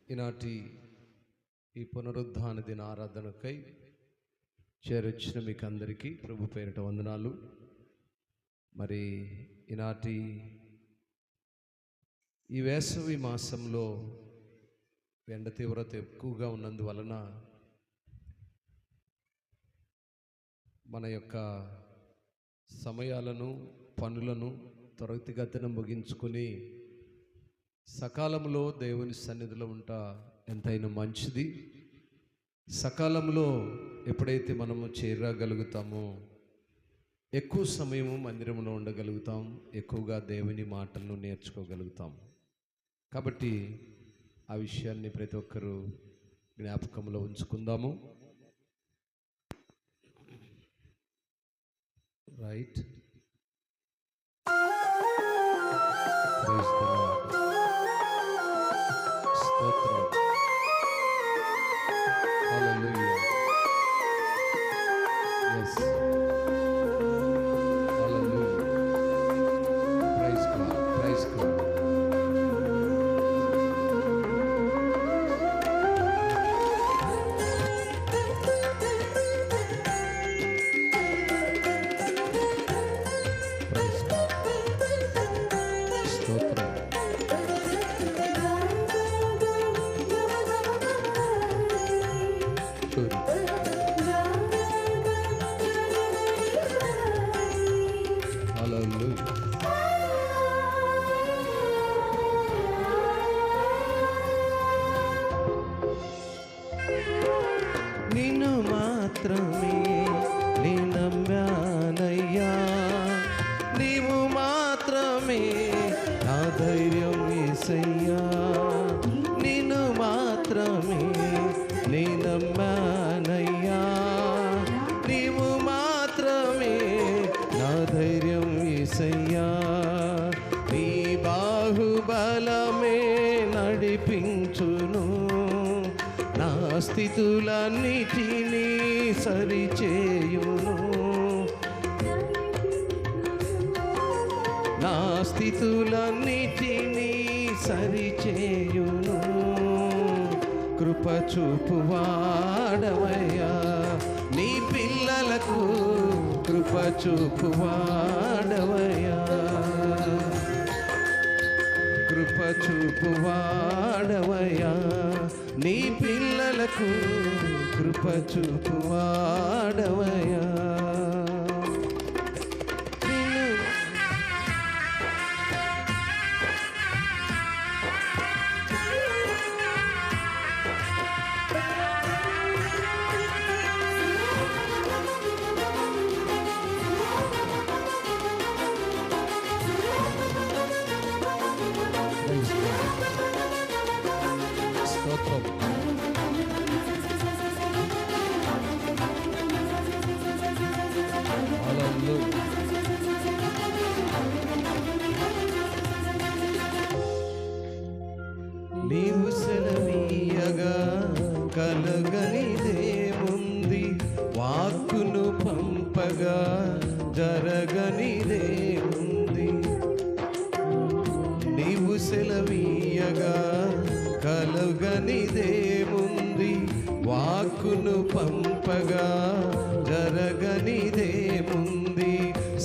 ఈనాటి ఈ పునరుద్ధాన దిన ఆరాధనకై చేరొచ్చిన మీకు అందరికీ ప్రభు పేరిట వందనాలు. మరి ఈనాటి ఈ వేసవి మాసంలో ఎండ తీవ్రత ఎక్కువగా ఉన్నందువలన మన యొక్క సమయాలను పనులను త్వరితగతిన ముగించుకొని సకాలంలో దేవుని సన్నిధిలో ఉంటా ఎంతైనా మంచిది. సకాలంలో ఎప్పుడైతే మనము చేరగలుగుతామో ఎక్కువ సమయము మందిరంలో ఉండగలుగుతాం, ఎక్కువగా దేవుని మాటలను నేర్చుకోగలుగుతాం. కాబట్టి ఆ విషయాన్ని ప్రతి ఒక్కరూ జ్ఞాపకంలో ఉంచుకుందాము. రైట్, స్తోత్రం, హల్లెలూయా, yes, hallelujah, praise God, praise God. Praise God, స్తోత్రం, హల్లెలూయా. నిన్ను మాత్రమే నీ నమ్మానయ్యా, నీవు మాత్రమే నా ధైర్యం యేసయ్యా. నిన్ను మాత్రమే నీ నమ్మానయ్యా, నీవు మాత్రమే నా ధైర్యం యేసయ్యా. నీ బాహుబలమే నడిపించును, నా స్థితులన్నిటినీ సరిచేయును, నా స్థితులన్నిటినీ సరిచేయును. కృప చూపువాడవయ్యా, నీ పిల్లలకు కృప చూపువాడవయ్యా, కృప చూపువాడవయ్యా, నీ పిల్లలకు కృప చూపువాడవయ్యా. స్తోత్రం, హల్లెలూయా. నీవు సెలవీయగా కలగనిదేముంది, వాక్కును పంపగా జరగనిదేముంది. నీవు సెలవీయగా కలుగనిదేముంది, వాక్కును పంపగా జరగనిదేముంది.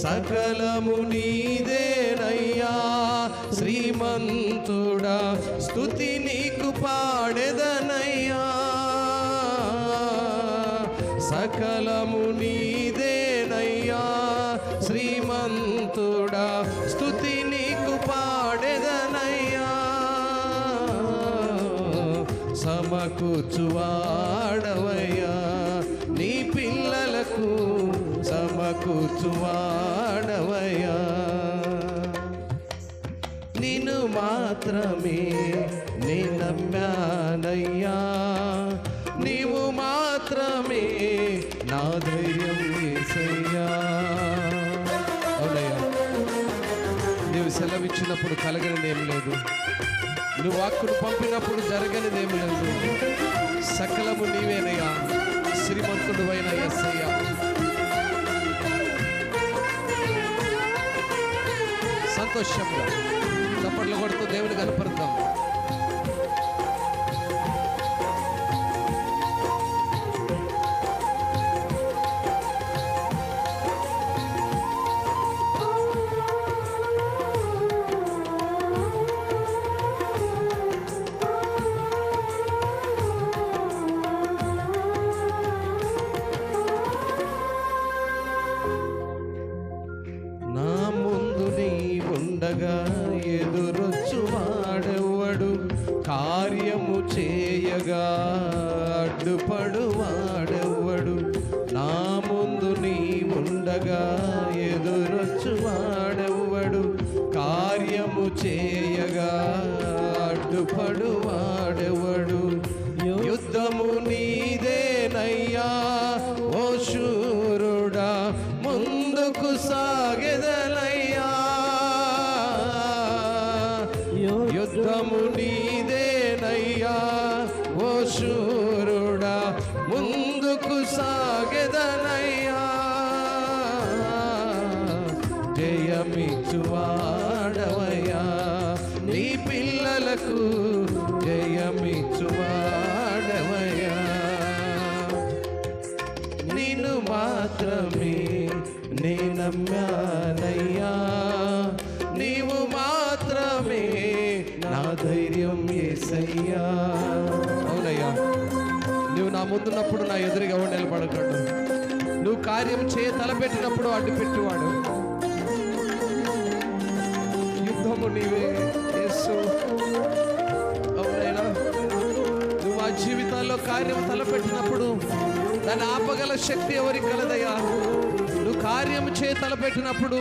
సకలము నీదేనయ్యా శ్రీమంతుడా, స్తుతి నీకు పాడెదనయ్యా. సకలము నీదేనయ్యా శ్రీమంతుడా, స్తుతి నీకు పాడెదనయ్యా. సమకూర్చువాడవయ్యా, నీ పిల్లలకు సమకూర్చువాడవయ్యా. నిన్ను మాత్రమే నీ నమ్మానయ్యా, నీవు మాత్రమే నా ధైర్యం యేసయ్యా. అవునయ్యా, నీవు సెలవిచ్చినప్పుడు కలగనిదేం లేదు, నువ్వు వాక్కును పంపినప్పుడు జరగనిదేం లేదు. సకలము నీవేనయ్యా శ్రీమంతుడు అయిన యేసయ్యా. సంతోషంగా చప్పట్లు కొడుతూ దేవుని కనపడతాం. కార్యము చేయగా అడ్డుపడువాడెవ్వడు, నా ముందు నీ ఉండగా ఎదురొచ్చువాడెవ్వడు. కార్యము చేయగా అడ్డుపడువాడెవ్వడు, యుద్ధము నీదేనయ్యా ఓ శూరుడా, ముందుకు సాగెదలయ్యా. యుద్ధము నీదేనయ్యా ఓ శూరుడా, ముందుకు సాగెదనయ్యా. జయమిచ్చువాడవయ్యా నీ పిల్లలకు, జయమిచ్చువాడవయ్యా. నిన్ను మాత్రమే నే నమ్మానయ్యా, నీవు మాత్రమే నా ధైర్యం యేసయ్యా. అవునయ్యా, నువ్వు నా ముందున్నప్పుడు నా ఎదురుగా ఎవరు నిలబడకూడదు. నువ్వు కార్యం చేయ తలపెట్టినప్పుడు అడ్డు పెట్టివాడు. యుద్ధము నీవే యేసు. అవునైనా నువ్వు మా జీవితాల్లో కార్యం తలపెట్టినప్పుడు దాన్ని ఆపగల శక్తి ఎవరికి కలదయ్యా? నువ్వు కార్యం చేయ తలపెట్టినప్పుడు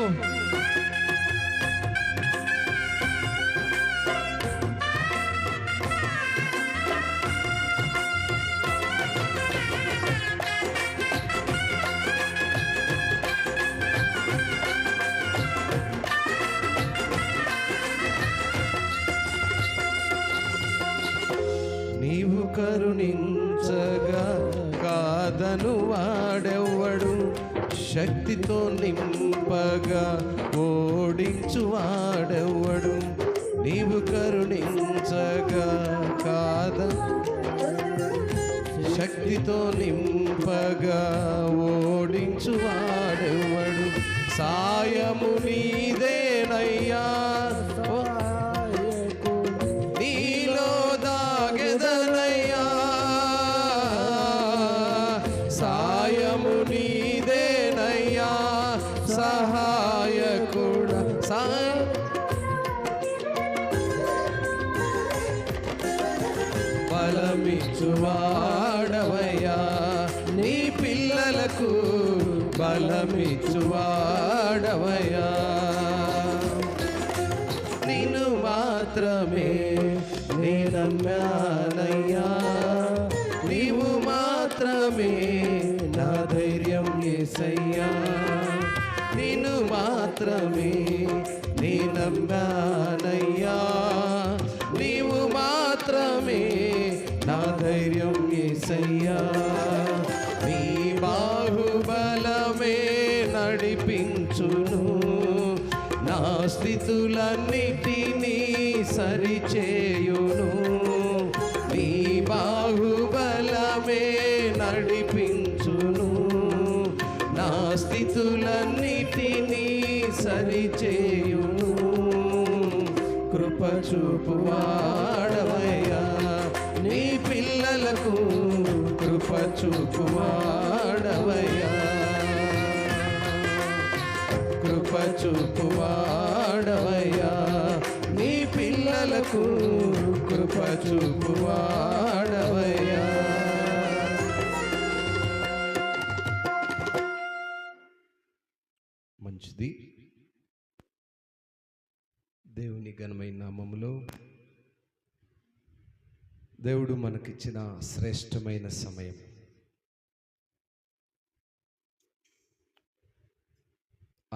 నీవు కరుణించగా కాదను వాడెవ్వడు, శక్తితో నింపగా ఓడించు వాడెవ్వడు. నీవు కరుణించగా శక్తితో నింపగా ఓడించు వాడెవ్వడు. సాయము నీదేనయ్యా నీలో దాగెదనయ్యా. సాయము నీదేనయ్యా సహాయకుడా. బలమిచ్చువాడవయ్యా నీ పిల్లలకు, బలమిచ్చువాడవయ్యా. నిన్ను మాత్రమే నే నమ్మానయ్యా, నీవు మాత్రమే నా ధైర్యం యేసయ్యా. నిన్ను మాత్రమే నే నమ్మానయ్యా, నీవు మాత్రమే నా ధైర్యం యేసయ్యా. నీ బాహుబలమే నడిపించును, నా స్థితులన్నిటినీ సరిచేయును. నీ బాహుబలమే నడిపించును, నా స్థితులన్నిటినీ సరిచేయును. కృప చూపువాడవయ్యా నీ పిల్లలకు, కృప చూపువాడవయ్యా. కృప చూపువాడవయ్యా నీ పిల్లలకు, కృప చూపువాడవయ్యా. మంచిది. దేవుని ఘనమైన నామములో దేవుడు మనకిచ్చిన శ్రేష్టమైన సమయం,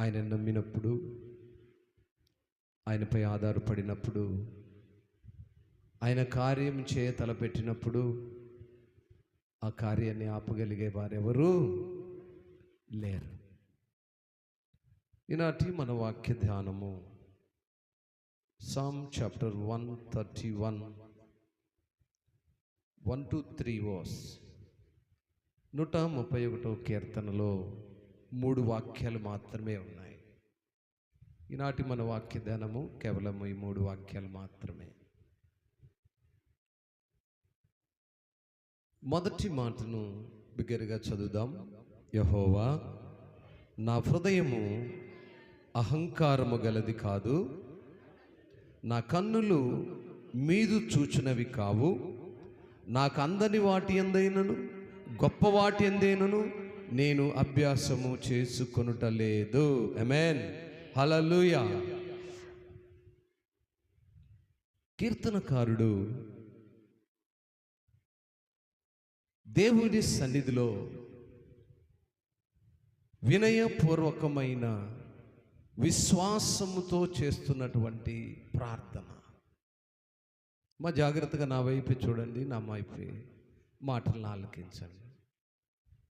ఆయన నమ్మినప్పుడు, ఆయనపై ఆధారపడినప్పుడు, ఆయన కార్యం చేయ తలపెట్టినప్పుడు ఆ కార్యాన్ని ఆపగలిగే వారెవరూ లేరు. ఈనాటి మన వాక్య ధ్యానము Psalm chapter 131 1-3 verse. 131వ కీర్తనలో 3 వాక్యాలు మాత్రమే ఉన్నాయి. ఈనాటి మన వాక్య ధ్యానము కేవలం ఈ 3 వాక్యాలు మాత్రమే. మొదటి మాటను బిగ్గరగా చదువుదాం. యెహోవా, నా హృదయము అహంకారము గలది కాదు, నా కన్నులు మీదు చూచినవి కావు, నాకు అందని వాటి ఎందైనను గొప్ప వాటి ఎందైనను నేను అభ్యాసము చేసుకొనుటలేదు. ఆమేన్, హల్లెలూయా. కీర్తనకారుడు దేవుని సన్నిధిలో వినయపూర్వకమైన విశ్వాసముతో చేస్తున్నటువంటి ప్రార్థన. మా జాగ్రత్తగా నా వైపు చూడండి, నా వైపు మాటలను ఆలకించండి.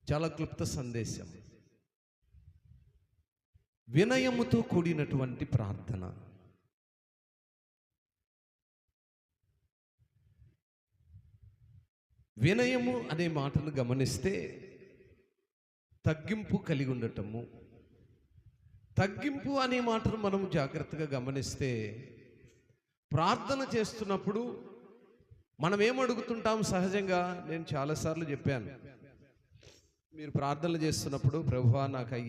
చాలా క్లుప్త సందేశం. వినయముతో కూడినటువంటి ప్రార్థన. వినయము అనే మాటను గమనిస్తే తగ్గింపు కలిగి ఉండటము. తగ్గింపు అనే మాటను మనం జాగ్రత్తగా గమనిస్తే ప్రార్థన చేస్తున్నప్పుడు మనం ఏమడుగుతుంటాం సహజంగా? నేను చాలాసార్లు చెప్పాను, మీరు ప్రార్థనలు చేస్తున్నప్పుడు ప్రభువా నాకు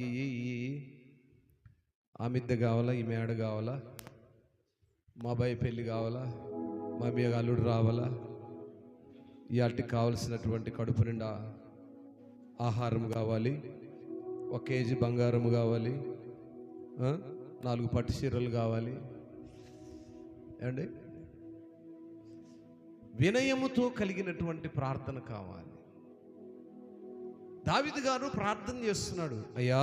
ఆ మిద్దె కావాలా, ఈ మేడ కావాలా, మా అబ్బాయి పెళ్ళి కావాలా, మా మీ అల్లుడు రావాలా, ఇవాటికి కావలసినటువంటి కడుపు నిండా ఆహారం కావాలి, 1 కేజీ బంగారం కావాలి, 4 పట్టు చీరలు కావాలి అండి. వినయముతో కలిగినటువంటి ప్రార్థన కావాలి. దావీదు గారు ప్రార్థన చేస్తున్నాడు, అయ్యా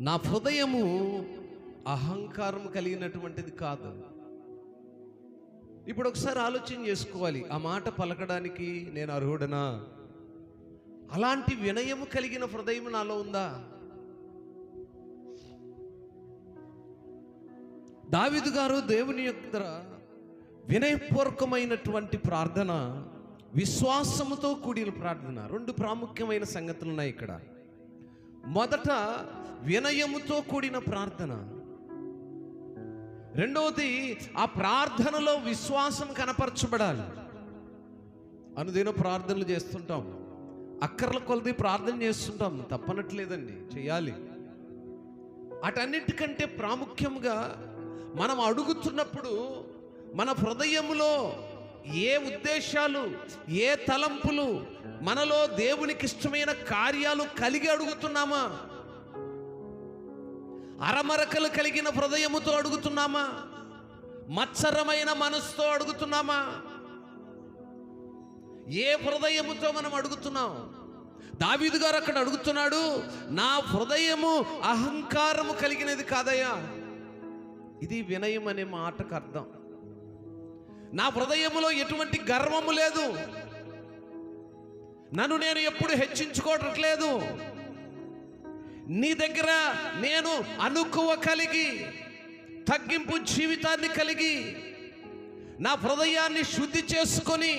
నా హృదయము అహంకారం కలిగినటువంటిది కాదు. ఇప్పుడు ఒకసారి ఆలోచన చేసుకోవాలి, ఆ మాట పలకడానికి నేను అర్హుడనా? అలాంటి వినయము కలిగిన హృదయం నాలో ఉందా? దావీదు గారు దేవుని యొక్క వినయపూర్వకమైనటువంటి ప్రార్థన, విశ్వాసముతో కూడిన ప్రార్థన. 2 ప్రాముఖ్యమైన సంగతులు ఉన్నాయి ఇక్కడ. మొదట వినయముతో కూడిన ప్రార్థన, రెండవది ఆ ప్రార్థనలో విశ్వాసం కనపరచబడాలి. అనుదిన ప్రార్థనలు చేస్తుంటాం, అక్కర్ల కొలది ప్రార్థన చేస్తుంటాం, తప్పనట్లేదండి, చేయాలి. అటన్నిటికంటే ప్రాముఖ్యంగా మనం అడుగుతున్నప్పుడు మన హృదయములో ఏ ఉద్దేశాలు, ఏ తలంపులు, మనలో దేవునికి ఇష్టమైన కార్యాలు కలిగి అడుగుతున్నామా? అరమరకలు కలిగిన హృదయముతో అడుగుతున్నామా? మత్సరమైన మనసుతో అడుగుతున్నామా? ఏ హృదయముతో మనం అడుగుతున్నాం? దావీదు గారు అక్కడ అడుగుతున్నాడు, నా హృదయము అహంకారము కలిగినది కాదయ్యా. ఇది వినయం అనే మాటకు అర్థం. నా హృదయములో ఎటువంటి గర్వము లేదు, నన్ను నేను ఎప్పుడు హెచ్చించుకోవట్లేదు. నీ దగ్గర నేను అనుకువ కలిగి, తగ్గింపు జీవితాన్ని కలిగి, నా హృదయాన్ని శుద్ధి చేసుకొని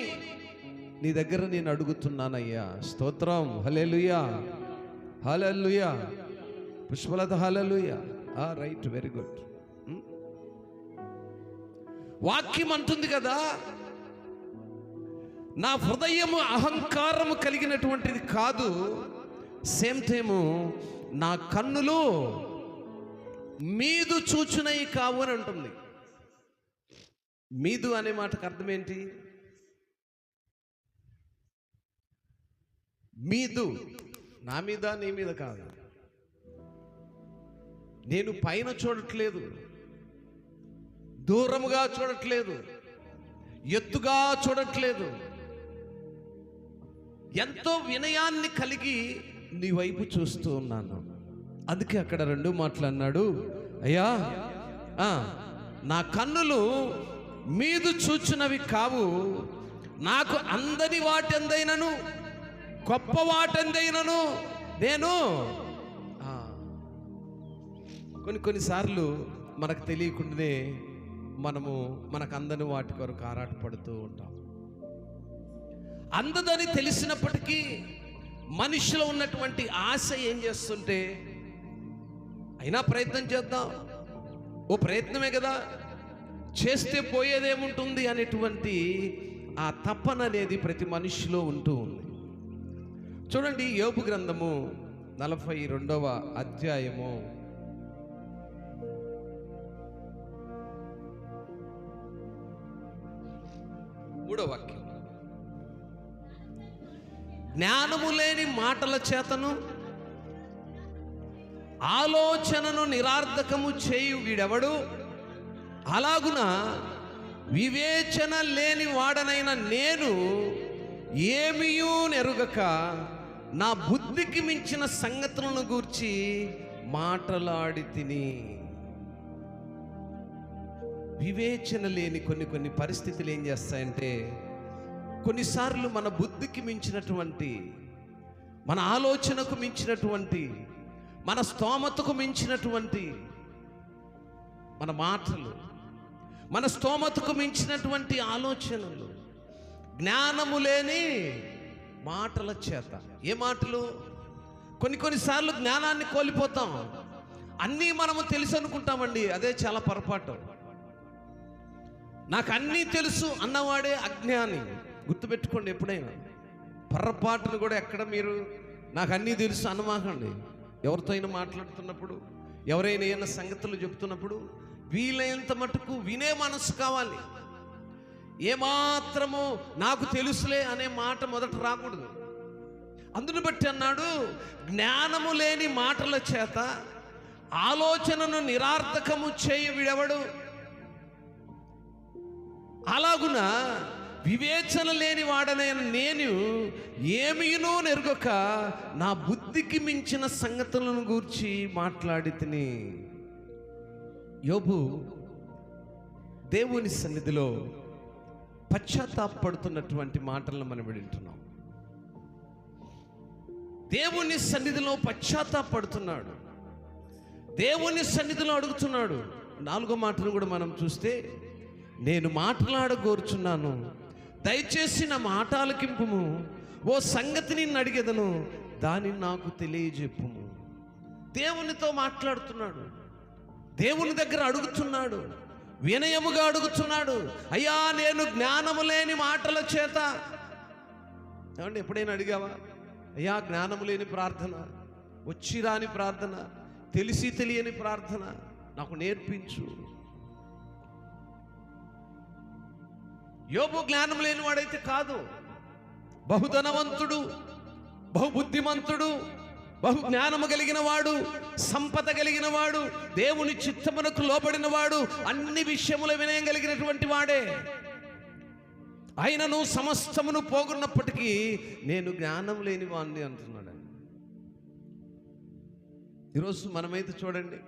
నీ దగ్గర నేను అడుగుతున్నానయ్యా. స్తోత్రం, hallelujah, hallelujah. Pushpalatha hallelujah. Right, very good. వాక్యం అంటుంది కదా, నా హృదయము అహంకారము కలిగినటువంటిది కాదు, సేమ్ టైము నా కన్నులు మీదు చూచునవి కావు అని అంటుంది. మీదు అనే మాటకు అర్థం ఏంటి? మీదు, నా మీద నీ మీద కాదు. నేను పైన చూడట్లేదు, దూరముగా చూడట్లేదు, ఎత్తుగా చూడట్లేదు. ఎంతో వినయాన్ని కలిగి నీ వైపు చూస్తూ ఉన్నాను. అందుకే అక్కడ 2 మాటలు అన్నాడు, అయ్యా నా కన్నులు మీదు చూచునవి కావు, నాకు అందని వాటెందైనను గొప్ప వాటెందైనను నేను. కొన్నిసార్లు మనకు తెలియకుండానే మనకు అందని వాటి కొరకు ఆరాటపడుతూ ఉంటాం. అందదని తెలిసినప్పటికీ మనిషిలో ఉన్నటువంటి ఆశ ఏం చేస్తుంటే, అయినా ప్రయత్నం చేద్దాం, ఓ ప్రయత్నమే కదా, చేస్తే పోయేదేముంటుంది అనేటువంటి ఆ తపన అనేది ప్రతి మనిషిలో ఉంటూ ఉంది. చూడండి, యోబు గ్రంథము 42వ అధ్యాయము 6 3వ వాక్యం, జ్ఞానము లేని మాటల చేతను ఆలోచనను నిరార్థకము చేయు వీడెవడు? అలాగున వివేచన లేని వాడనైన నేను ఏమియూ నెరుగక నా బుద్ధికి మించిన సంగతులను గూర్చి మాటలాడి తిని. వివేచన లేని కొన్ని పరిస్థితులు ఏం చేస్తాయంటే, కొన్నిసార్లు మన బుద్ధికి మించినటువంటి, మన ఆలోచనకు మించినటువంటి, మన స్తోమతకు మించినటువంటి మన మాటలు, మన స్తోమతకు మించినటువంటి ఆలోచనలు, జ్ఞానము లేని మాటల చేత. ఏ మాటలు? కొన్నిసార్లు జ్ఞానాన్ని కోల్పోతాం. అన్నీ మనము తెలుసు అనుకుంటామండి, అదే చాలా పొరపాటు. నాకు అన్నీ తెలుసు అన్నవాడే అజ్ఞాని. గుర్తుపెట్టుకోండి, ఎప్పుడైనా పొరపాటును కూడా ఎక్కడ మీరు నాకు అన్నీ తెలుసు అనమాకండి. ఎవరితో అయినా మాట్లాడుతున్నప్పుడు, ఎవరైనా ఏమైనా సంగతులు చెప్తున్నప్పుడు వీలైనంత మటుకు వినే మనసు కావాలి. ఏమాత్రము నాకు తెలుసులే అనే మాట మొదట రాకూడదు. అందును బట్టి అన్నాడు, జ్ఞానము లేని మాటల చేత ఆలోచనను నిరార్థకము చేయ వీడెవడు? అలాగున వివేచన లేని వాడనైన నేను ఏమీనూ నెరుగక నా బుద్ధికి మించిన సంగతులను గూర్చి మాట్లాడి తిని. యోబు దేవుని సన్నిధిలో పశ్చాత్తాపడుతున్నటువంటి మాటలను మనం వింటున్నాం. దేవుని సన్నిధిలో పశ్చాత్తాపడుతున్నాడు, దేవుని సన్నిధిలో అడుగుతున్నాడు. 4వ మాటను కూడా మనం చూస్తే, నేను మాట్లాడగోరుచున్నాను, దయచేసి నా మాట ఆలకింపుము, ఓ సంగతి నిన్ను అడిగెదను, దానిని నాకు తెలియజెప్పుము. దేవునితో మాట్లాడుతున్నాడు, దేవుని దగ్గర అడుగుతున్నాడు, వినయముగా అడుగుతున్నాడు. అయ్యా, నేను జ్ఞానము లేని మాటల చేత. ఏమంటే ఎప్పుడైనా అడిగావా? అయ్యా, జ్ఞానము లేని ప్రార్థన, వచ్చి రాని ప్రార్థన, తెలిసి తెలియని ప్రార్థన నాకు నేర్పించు. యోబు జ్ఞానం లేని వాడైతే కాదు, బహుధనవంతుడు, బహుబుద్ధిమంతుడు, బహు జ్ఞానము కలిగిన వాడు, సంపద కలిగిన వాడు, దేవుని చిత్తమునకు లోబడిన వాడు, అన్ని విషయముల వినయం కలిగినటువంటి వాడే. ఆయనను సమస్తమును పోగొన్నప్పటికీ నేను జ్ఞానం లేని వాడిని అంటున్నాడు. ఈరోజు మనమైతే చూడండి,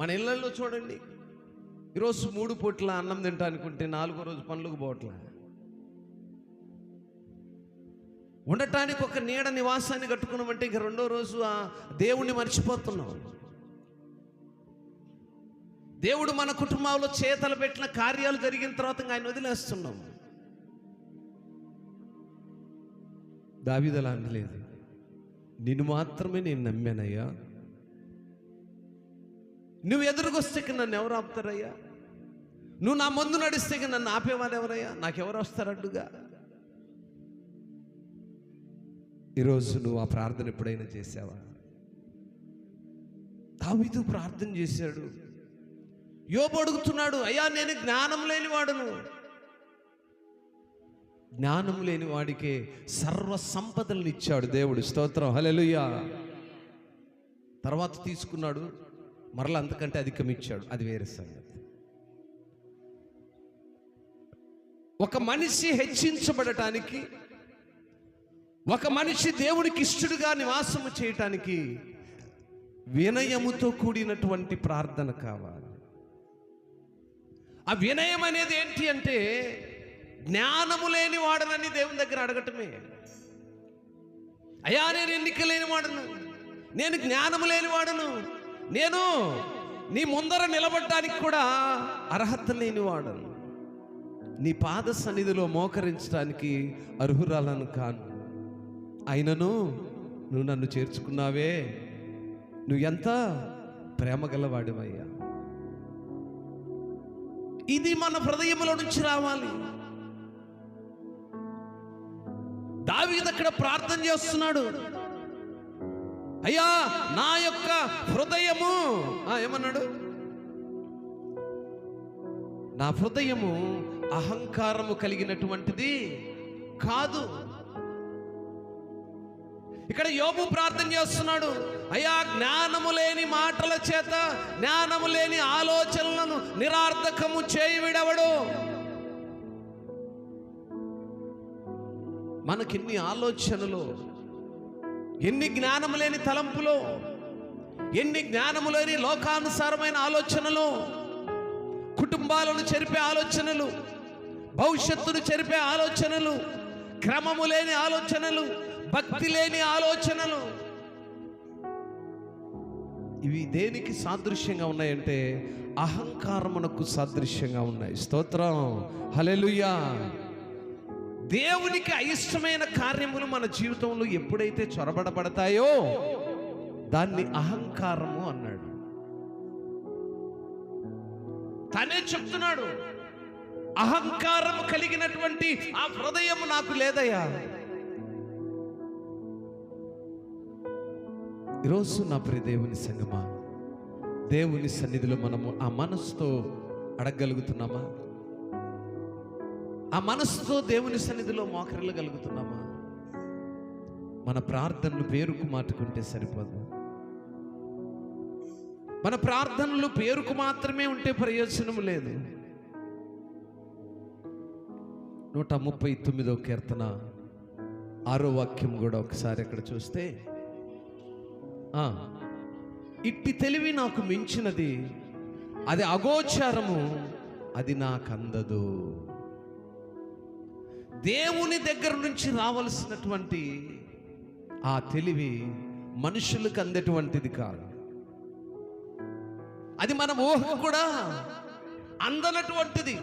మన ఇళ్లలో చూడండి, ఈరోజు 3 పూట్ల అన్నం తింటానుకుంటే 4వ రోజు పనులకు పోవట్లా. ఉండటానికి ఒక నీడ నివాసాన్ని కట్టుకున్నామంటే ఇంక 2వ రోజు ఆ దేవుణ్ణి మర్చిపోతున్నాం. దేవుడు మన కుటుంబంలో చేతలు పెట్టిన కార్యాలు జరిగిన తర్వాత ఇంకా ఆయన వదిలేస్తున్నాం. దావీదు అలా అనలేదు, నిన్ను మాత్రమే నేను నమ్మానయ్యా, నువ్వు ఎదురుకొస్తే నన్ను ఎవరు ఆపుతారయ్యా, నువ్వు నా ముందు నడిస్తే నన్ను ఆపేవారు ఎవరయ్యా, నాకెవరు వస్తారు అడ్డుగా. ఈరోజు నువ్వు ఆ ప్రార్థన ఎప్పుడైనా చేసావా? దావీదు ప్రార్థన చేశాడు. యోబు అడుగుతున్నాడు, అయ్యా, నేను జ్ఞానం లేని వాడును. జ్ఞానం లేని వాడికే సర్వ సంపదలను ఇచ్చాడు దేవుడు. స్తోత్రం, హల్లెలూయా. తర్వాత తీసుకున్నాడు, మరలా అంతకంటే అధికం ఇచ్చాడు, అది వేరే సంగతి. ఒక మనిషి హెచ్చించబడటానికి, ఒక మనిషి దేవుడికి ఇష్టడుగా నివాసము చేయటానికి వినయముతో కూడినటువంటి ప్రార్థన కావాలి. ఆ వినయం అనేది ఏంటి అంటే, జ్ఞానము లేని వాడనని దేవుని దగ్గర అడగటమే. అయ్యా, నేను ఎన్నిక లేని వాడను, నేను జ్ఞానము లేని వాడను, నేను నీ ముందర నిలబడటానికి కూడా అర్హత లేని వాడను, నీ పాద సన్నిధిలో మోకరించడానికి అర్హురాలను కాను. అయినను నువ్వు నన్ను చేర్చుకున్నావే, నువ్వు ఎంత ప్రేమ గలవాడివయ్యా. ఇది మన హృదయంలో నుంచి రావాలి. దావీదు అక్కడ ప్రార్థన చేస్తున్నాడు, అయ్యా, నా యొక్క హృదయము ఏమన్నాడు? నా హృదయము అహంకారము కలిగినటువంటిది కాదు. ఇక్కడ యోబు ప్రార్థన చేస్తున్నాడు, అయ్యా జ్ఞానము లేని మాటల చేత, జ్ఞానము లేని ఆలోచనలను నిరార్థకము చేయువిడెవడు? మనకెన్ని ఆలోచనలు, ఎన్ని జ్ఞానము లేని తలంపులు, ఎన్ని జ్ఞానము లేని లోకానుసారమైన ఆలోచనలు, కుటుంబాలను చెరిపే ఆలోచనలు, భవిష్యత్తును చెరిపే ఆలోచనలు, క్రమము లేని ఆలోచనలు, భక్తి లేని ఆలోచనలు. ఇవి దేనికి సాదృశ్యంగా ఉన్నాయంటే అహంకారమునకు సాదృశ్యంగా ఉన్నాయి. స్తోత్రం, హల్లెలూయా. దేవునికి అయిష్టమైన కార్యములు మన జీవితంలో ఎప్పుడైతే చొరబడబడతాయో దాన్ని అహంకారము అన్నాడు. తనే చెప్తున్నాడు, అహంకారము కలిగినటువంటి ఆ హృదయం నాకు లేదయ్యా. ఈరోజు నా ప్రియ దేవుని సంగమా, దేవుని సన్నిధిలో మనము ఆ మనసుతో అడగగలుగుతున్నామా? ఆ మనసుతో దేవుని సన్నిధిలో మోకరిల్లగలుగుతున్నామా? మన ప్రార్థనలు పేరుకు మాటుకుంటే సరిపోదు. మన ప్రార్థనలు పేరుకు మాత్రమే ఉంటే ప్రయోజనం లేదు. 139వ కీర్తన 6వ వాక్యం కూడా ఒకసారి అక్కడ చూస్తే, ఇట్టి తెలివి నాకు మించినది, అది అగోచరము, అది నాకందదు. దేవుని దగ్గర నుంచి రావలసినటువంటి ఆ తెలివి మనుషులకు అందేటువంటిది కాదు. అది మన ఊహకు కూడా అందనటువంటిది.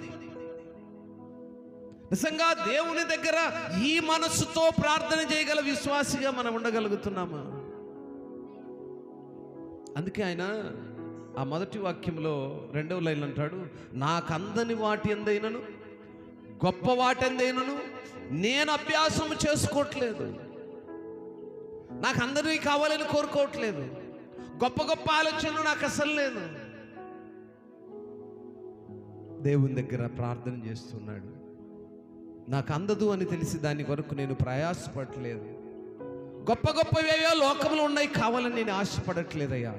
నిజంగా దేవుని దగ్గర ఈ మనస్సుతో ప్రార్థన చేయగల విశ్వాసిగా మనం ఉండగలుగుతున్నామా? అందుకే ఆయన ఆ మొదటి వాక్యంలో 2వ లైన్ అంటాడు, నాకందని వాటి ఎందైనను గొప్ప వాటి ఎందైనను నేను అభ్యాసం చేసుకోవట్లేదు. నాకు అందరినీ కావాలని కోరుకోవట్లేదు. గొప్ప గొప్ప ఆలోచనలు నాకు అసలు లేదు. దేవుని దగ్గర ప్రార్థన చేస్తున్నాడు, నాకు అందదు అని తెలిసి దాని కొరకు నేను ప్రయాసపడట్లేదు. గొప్ప గొప్పవేవో లోకంలో ఉన్నాయి, కావాలని నేను ఆశపడట్లేదయ్యా.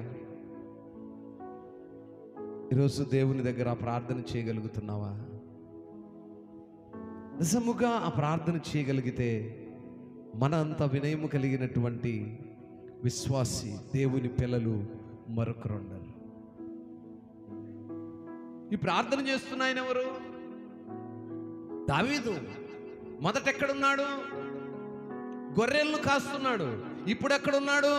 ఈరోజు దేవుని దగ్గర ప్రార్థన చేయగలుగుతున్నావా? నిజముగా ఆ ప్రార్థన చేయగలిగితే మన అంత వినయము కలిగినటువంటి విశ్వాసి దేవుని పిల్లలు మరొకరు ఉండరు. ఈ ప్రార్థన చేస్తున్న ఆయన ఎవరు? దావీదు. మొదట ఎక్కడున్నాడు? గొర్రెలను కాస్తున్నాడు. ఇప్పుడు ఎక్కడున్నాడు?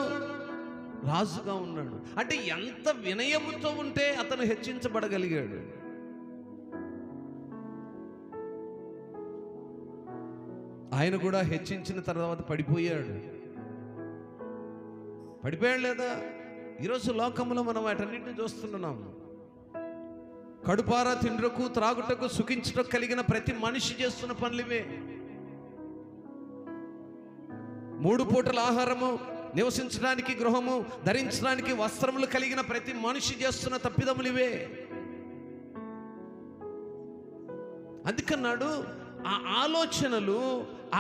రాజుగా ఉన్నాడు. అంటే ఎంత వినయముతో ఉంటే అతను హెచ్చించబడగలిగాడు. ఆయన కూడా హెచ్చించిన తర్వాత పడిపోయాడు లేదా? ఈరోజు లోకంలో మనం వాటన్నింటినీ చూస్తున్నాం. కడుపారా తిండ్రకు, త్రాగుటకు, సుఖించుటకు కలిగిన ప్రతి మనిషి చేస్తున్న పనులివే. 3 పూటల ఆహారము, నివసించడానికి గృహము, ధరించడానికి వస్త్రములు కలిగిన ప్రతి మనిషి చేస్తున్న తప్పిదములివే. అందుకన్నాడు, ఆ ఆలోచనలు,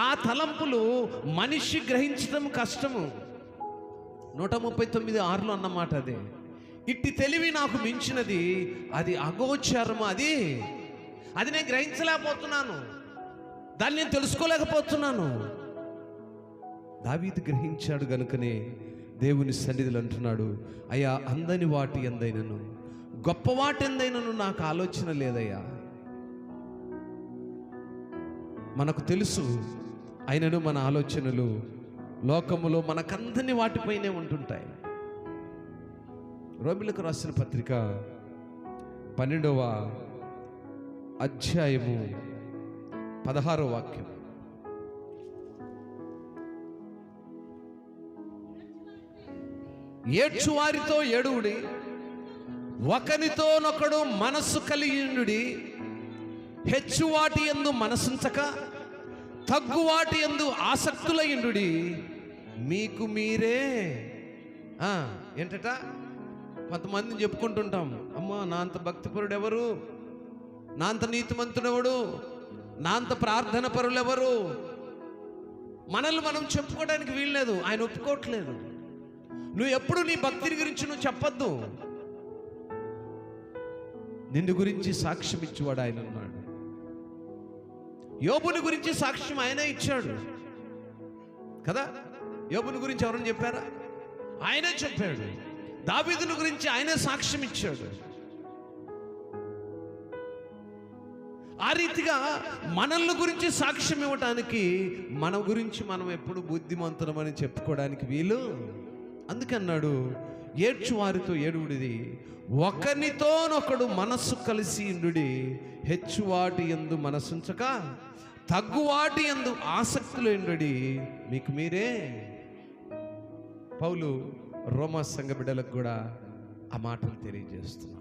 ఆ తలంపులు మనిషి గ్రహించడం కష్టము. 139:6 అన్నమాట అదే. ఇట్టి తెలివి నాకు మించినది, అది అగోచరము, అది నేను గ్రహించలేకపోతున్నాను, దాన్ని నేను తెలుసుకోలేకపోతున్నాను. దావీదు గ్రహించాడు గనుకనే దేవుని సన్నిధిలో అంటున్నాడు, అయ్యా అందని వాటి ఎందైనను గొప్ప వాటి ఎందైనను నాకు ఆలోచన లేదయ్యా. మనకు తెలుసు, అయినను మన ఆలోచనలు లోకములో మనకందని వాటిపైనే ఉంటుంటాయి. రోమీయులకు రాసిన పత్రిక 12వ అధ్యాయము 16వ వాక్యం. ఏడ్చువారితో ఏడువుడి, ఒకనితోనొకడు మనస్సు కలిగియుండుడి, హెచ్చువాటి యందు మనసుంచక తగ్గువాటి యందు ఆసక్తులయుండుడి, మీకు మీరే. ఏంటట? కొంతమందిని చెప్పుకుంటుంటాం, అమ్మా నా అంత భక్తిపరుడు ఎవరు, నా అంత నీతిమంతుడెవడు, నా అంత ప్రార్థన పరులు ఎవరు? మనల్ని మనం చెప్పుకోవడానికి వీల్లేదు. ఆయన ఒప్పుకోవట్లేదు. నువ్వు ఎప్పుడు నీ భక్తిని గురించి నువ్వు చెప్పొద్దు. నిన్ను గురించి సాక్ష్యం ఇచ్చేవాడు ఆయన ఉన్నాడు. యోబుని గురించి సాక్ష్యం ఆయనే ఇచ్చాడు కదా. యోబుని గురించి ఎవరైనా చెప్పారా? ఆయనే చెప్పాడు. దావీదుని గురించి ఆయనే సాక్ష్యం ఇచ్చాడు. ఆ రీతిగా మనల్ని గురించి సాక్ష్యం ఇవ్వటానికి మన గురించి మనం ఎప్పుడు బుద్ధిమంతులమని చెప్పుకోవడానికి వీలు. అందుకన్నాడు, ఏడ్చువారితో ఏడువుడిది, ఒకనితోనొకడు మనస్సు కలిసి ఇండుడి, హెచ్చువాటి యందు మనసుంచక తగ్గువాటి యందు ఆసక్తులు ఇండుడి, మీకు మీరే. పౌలు రోమా సంఘ బిడ్డలకు కూడా ఆ మాటలు తెలియజేస్తున్నాడు.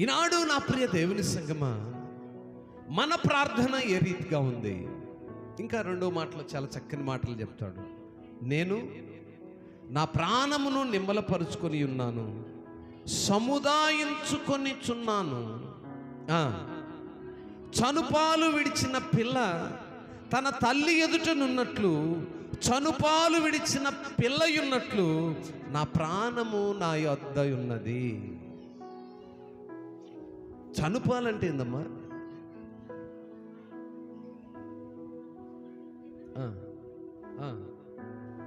ఈనాడు నా ప్రియ దేవుని సంగమా, మన ప్రార్థన ఏ రీతిగా ఉంది? ఇంకా రెండో మాటలు చాలా చక్కని మాటలు చెప్తాడు. నేను నా ప్రాణమును నిమ్మలపరుచుకొని ఉన్నాను, సముదాయించుకొని చున్నాను. చనుపాలు విడిచిన పిల్ల తన తల్లి ఎదుటనున్నట్లు, చనుపాలు విడిచిన పిల్ల ఉన్నట్లు నా ప్రాణము నా యొద్ద ఉన్నది. చనుపాలంటే ఏందమ్మా?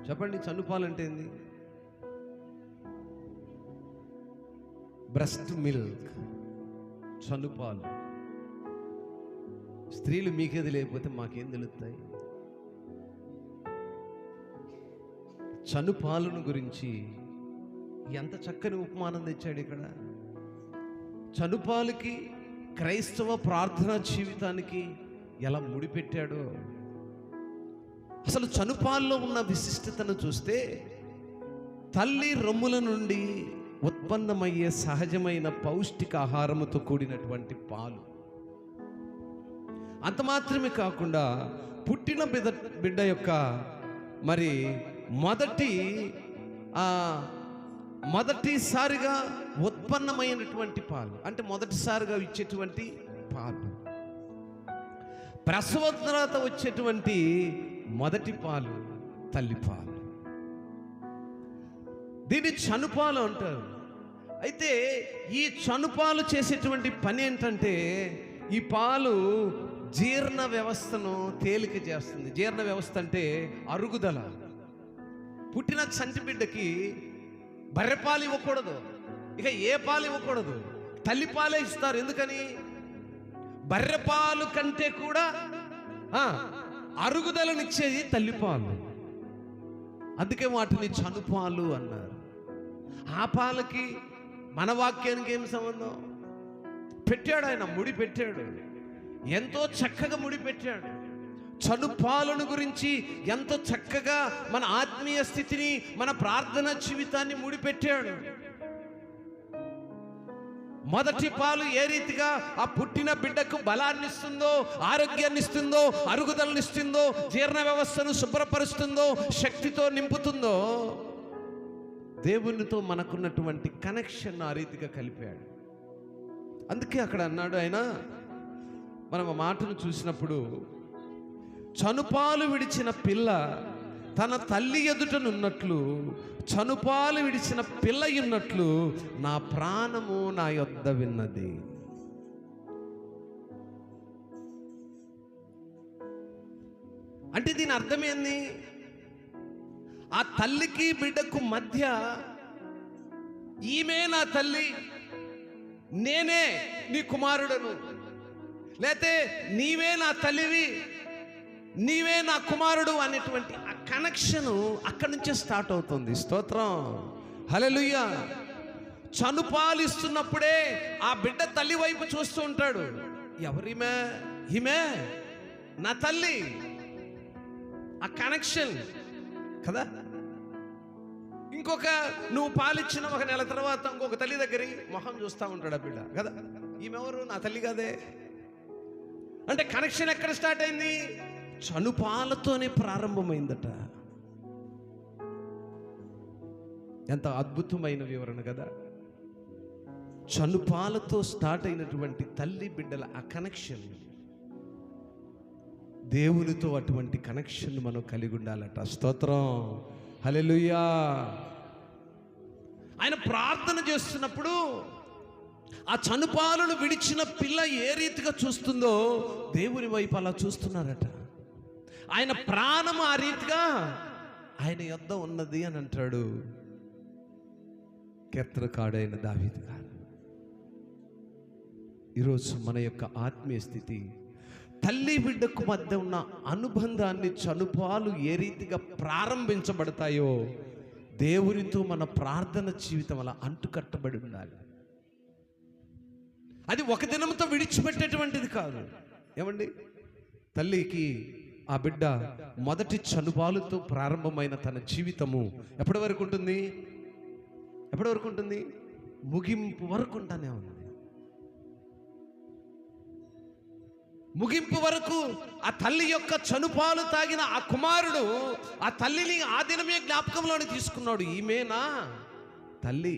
చెప్పండి, చనుపాలంటే ఏంది? బ్రెస్ట్ మిల్క్, చనుపాలు. స్త్రీలు మీకేది లేకపోతే మాకేం తెలుస్తాయి? చనుపాలను గురించి ఎంత చక్కని ఉపమానం తెచ్చాడు ఇక్కడ. చనుపాలకి క్రైస్తవ ప్రార్థనా జీవితానికి ఎలా ముడిపెట్టాడో. అసలు చనుపాల్లో ఉన్న విశిష్టతను చూస్తే, తల్లి రొమ్ముల నుండి ఉత్పన్నమయ్యే సహజమైన పౌష్టిక ఆహారముతో కూడినటువంటి పాలు. అంత మాత్రమే కాకుండా పుట్టిన బిడ్డ యొక్క మరి మొదటిసారిగా ఉత్పన్నమైనటువంటి పాలు, అంటే మొదటిసారిగా ఇచ్చేటువంటి పాలు, ప్రసవ తర్వాత వచ్చేటువంటి మొదటి పాలు తల్లిపాలు. దీన్ని చనుపాలు అంటారు. అయితే ఈ చనుపాలు చేసేటువంటి పని ఏంటంటే, ఈ పాలు జీర్ణ వ్యవస్థను తేలిక చేస్తుంది. జీర్ణ వ్యవస్థ అంటే అరుగుదల. పుట్టిన చంటి బిడ్డకి బర్రెపాలు ఇవ్వకూడదు, ఇక ఏ పాలు ఇవ్వకూడదు, తల్లిపాలే ఇస్తారు. ఎందుకని? బర్రెపాలు కంటే కూడా అరుగుదలనిచ్చేది తల్లిపాలు. అందుకే వాటిని చనుపాలు అన్నారు. ఆ పాలకి మన వాక్యానికి ఏం సంబంధం? పెట్టాడు ఆయన, ముడి పెట్టాడు, ఎంతో చక్కగా ముడి పెట్టాడు. చనుపాలను గురించి ఎంతో చక్కగా మన ఆత్మీయ స్థితిని, మన ప్రార్థన జీవితాన్ని ముడిపెట్టాడు. మొదటి పాలు ఏ రీతిగా ఆ పుట్టిన బిడ్డకు బలాన్ని ఇస్తుందో, ఆరోగ్యాన్ని ఇస్తుందో, అరుగుదలను ఇస్తుందో, జీర్ణ వ్యవస్థను శుభ్రపరుస్తుందో, శక్తితో నింపుతుందో, దేవునితో మనకున్నటువంటి కనెక్షన్ ఆ రీతిగా కలిపాడు. అందుకే అక్కడ అన్నాడు ఆయన, మనం ఆ మాటను చూసినప్పుడు, చనుపాలు విడిచిన పిల్ల తన తల్లి ఎదుటనున్నట్లు, చనుపాలు విడిచిన పిల్ల ఉన్నట్లు నా ప్రాణము నా యొద్ద విన్నది. అంటే దీని అర్థమేంది? ఆ తల్లికి బిడ్డకు మధ్య, ఈమె నా తల్లి, నేనే నీ కుమారుడను, లేతే నీవే నా తల్లివి, నీవే నా కుమారుడు అనేటువంటి ఆ కనెక్షన్ అక్కడి నుంచే స్టార్ట్ అవుతుంది. స్తోత్రం, హల్లెలూయా. చనుపాలిస్తున్నప్పుడే ఆ బిడ్డ తల్లి వైపు చూస్తూ ఉంటాడు. ఎవరిమే? ఈమె నా తల్లి. ఆ కనెక్షన్ కదా. ఇంకొక నువ్వు పాలిచ్చిన ఒక నెల తర్వాత ఇంకొక తల్లి దగ్గర మొహం చూస్తూ ఉంటాడు ఆ బిడ్డ కదా. ఈమెవరు? నా తల్లి కదే. అంటే కనెక్షన్ ఎక్కడ స్టార్ట్ అయింది? చనుపాలతోనే ప్రారంభమైందట. ఎంత అద్భుతమైన వివరణ కదా. చనుపాలతో స్టార్ట్ అయినటువంటి తల్లి బిడ్డల ఆ కనెక్షన్, దేవునితో అటువంటి కనెక్షన్ మనం కలిగి ఉండాలట. స్తోత్రం, హల్లెలూయా. ఆయన ప్రార్థన చేస్తున్నప్పుడు ఆ చనుపాలను విడిచిన పిల్ల ఏ రీతిగా చూస్తుందో దేవుని వైపు అలా చూస్తున్నారట. ఆయన ప్రాణం ఆ రీతిగా ఆయన యొద్ద ఉన్నది అని అంటాడు కీర్తనకారుడైన దావీదు గారు. ఈరోజు మన యొక్క ఆత్మీయ స్థితి, తల్లి బిడ్డకు మధ్య ఉన్న అనుబంధాన్ని చనుపాలు ఏ రీతిగా ప్రారంభించబడతాయో దేవునితో మన ప్రార్థన జీవితం అలా అంటుకట్టబడి ఉండాలి. అది ఒక దినంతో విడిచిపెట్టేటువంటిది కాదు. ఏమండి, తల్లికి ఆ బిడ్డ మొదటి చనుపాలుతో ప్రారంభమైన తన జీవితము ఎప్పటి వరకు ఉంటుంది? ఎప్పటి వరకు ఉంటుంది? ముగింపు వరకు ఉంటానే ఉంది. ముగింపు వరకు ఆ తల్లి యొక్క చనుపాలు తాగిన ఆ కుమారుడు ఆ తల్లిని ఆ దినమే జ్ఞాపకంలోనే తీసుకున్నాడు. ఈమెనా తల్లి?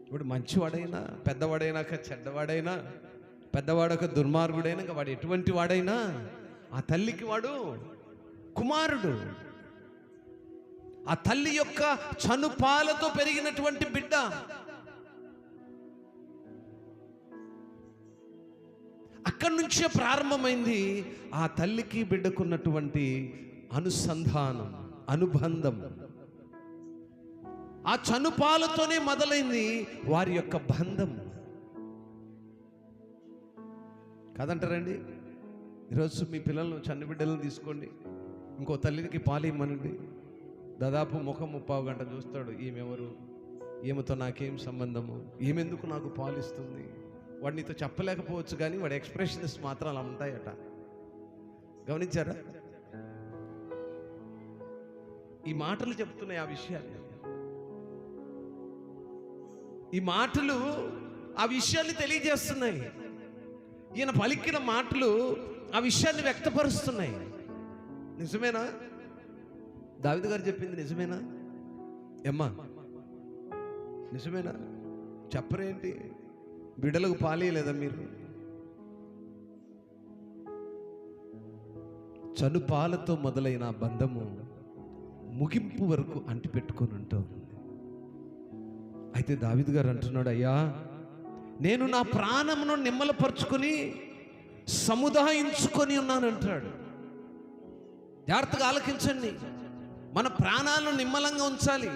ఇప్పుడు మంచివాడైనా, పెద్దవాడైనా, చెడ్డవాడైనా, పెద్దవాడొక దుర్మార్గుడైనా, ఇంకా వాడు ఎటువంటి వాడైనా ఆ తల్లికి వాడు కుమారుడు. ఆ తల్లి యొక్క చనుపాలతో పెరిగినటువంటి బిడ్డ. అక్కడి నుంచే ప్రారంభమైంది ఆ తల్లికి బిడ్డకున్నటువంటి అనుసంధానం, అనుబంధం. ఆ చనుపాలతోనే మొదలైంది వారి యొక్క బంధం. కాదంటారండి? ఈరోజు మీ పిల్లలను, చన్న బిడ్డలను తీసుకోండి, ఇంకో తల్లికి పాలు ఇమ్మనండి, దాదాపు ముఖం 30 గంట చూస్తాడు. ఈమెవరు, ఈమెతో నాకేం సంబంధము, ఈమెందుకు నాకు పాలిస్తుంది. వాడు నీతో చెప్పలేకపోవచ్చు కానీ వాడి ఎక్స్ప్రెషన్స్ మాత్రం అలా ఉంటాయట. గమనించారా? ఈ మాటలు చెప్తున్నాయి ఆ విషయాలు. ఈ మాటలు ఆ విషయాన్ని తెలియజేస్తున్నాయి. ఈయన పలికిన మాటలు ఆ విషయాన్ని వ్యక్తపరుస్తున్నాయి. నిజమేనా? దావీదు గారు చెప్పింది నిజమేనా? ఏమ్మా, నిజమేనా? చెప్పరేంటి? బిడ్డలకు పాలేయలేదా మీరు? చనుపాలతో మొదలైన బంధము ముగింపు వరకు అంటిపెట్టుకొని ఉంటుంది. అయితే దావీదు గారు అంటున్నాడు, అయ్యా, నేను నా ప్రాణమును నిమ్మలపరుచుకొని సముదాయించుకొని ఉన్నానంటాడు. జాగ్రత్తగా ఆలకించండి. మన ప్రాణాలను నిమ్మలంగా ఉంచాలి.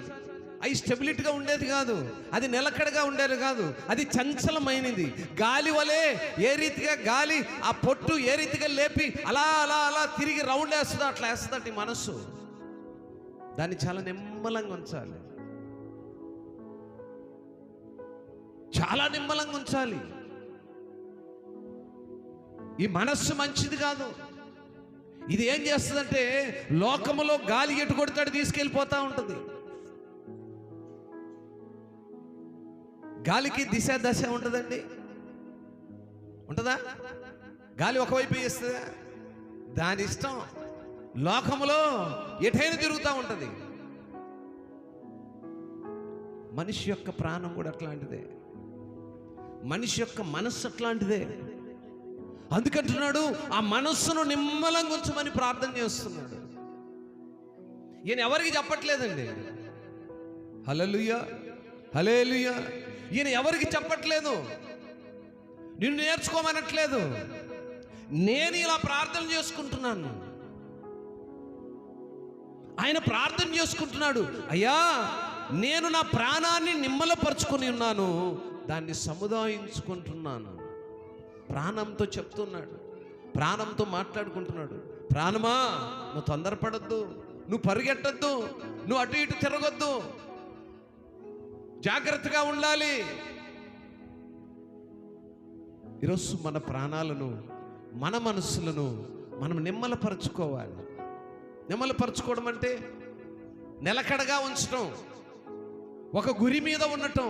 అవి స్టెబిలిటీగా ఉండేది కాదు, అది నిలకడగా ఉండేది కాదు, అది చంచలమైనది. గాలి వలె ఏ రీతిగా గాలి ఆ పొట్టు ఏ రీతిగా లేపి అలా అలా అలా తిరిగి రౌండ్ వేస్తుందో అట్లా వేస్తుందట ఈ మనస్సు. దాన్ని చాలా నిమ్మలంగా ఉంచాలి, చాలా నిమ్మలంగా ఉంచాలి. ఈ మనస్సు మంచిది కాదు. ఇది ఏం చేస్తుందంటే లోకములో గాలి ఎటు కొడతాడు తీసుకెళ్ళిపోతూ ఉంటుంది. గాలికి దిశ దశ ఉంటుందండి? ఉంటుందా? గాలి ఒకవైపు వేస్తుందా? దాని ఇష్టం. లోకములో ఎటైనా తిరుగుతూ ఉంటుంది. మనిషి యొక్క ప్రాణం కూడా అట్లాంటిదే, మనిషి యొక్క మనస్సు అట్లాంటిదే. అందుకంటున్నాడు ఆ మనస్సును నిమ్మలంగా ఉంచమని ప్రార్థన చేస్తున్నాడు. ఈయన ఎవరికి చెప్పట్లేదండి. హల్లెలూయా, హల్లెలూయా. ఈయన ఎవరికి చెప్పట్లేదు, నిన్ను నేర్చుకోమనట్లేదు. నేను ఇలా ప్రార్థన చేసుకుంటున్నాను. ఆయన ప్రార్థన చేసుకుంటున్నాడు, అయ్యా, నేను నా ప్రాణాన్ని నిమ్మలపరుచుకొని ఉన్నాను, దాన్ని సముదాయించుకుంటున్నాను. ప్రాణంతో చెప్తున్నాడు, ప్రాణంతో మాట్లాడుకుంటున్నాడు. ప్రాణమా, నువ్వు తొందరపడద్దు, నువ్వు పరిగెట్టద్దు, నువ్వు అటు ఇటు తిరగొద్దు, జాగ్రత్తగా ఉండాలి. ఈరోజు మన ప్రాణాలను, మన మనస్సులను మనం నిమ్మలపరుచుకోవాలి. నిమ్మలపరుచుకోవడం అంటే నిలకడగా ఉంచటం, ఒక గురి మీద ఉండటం,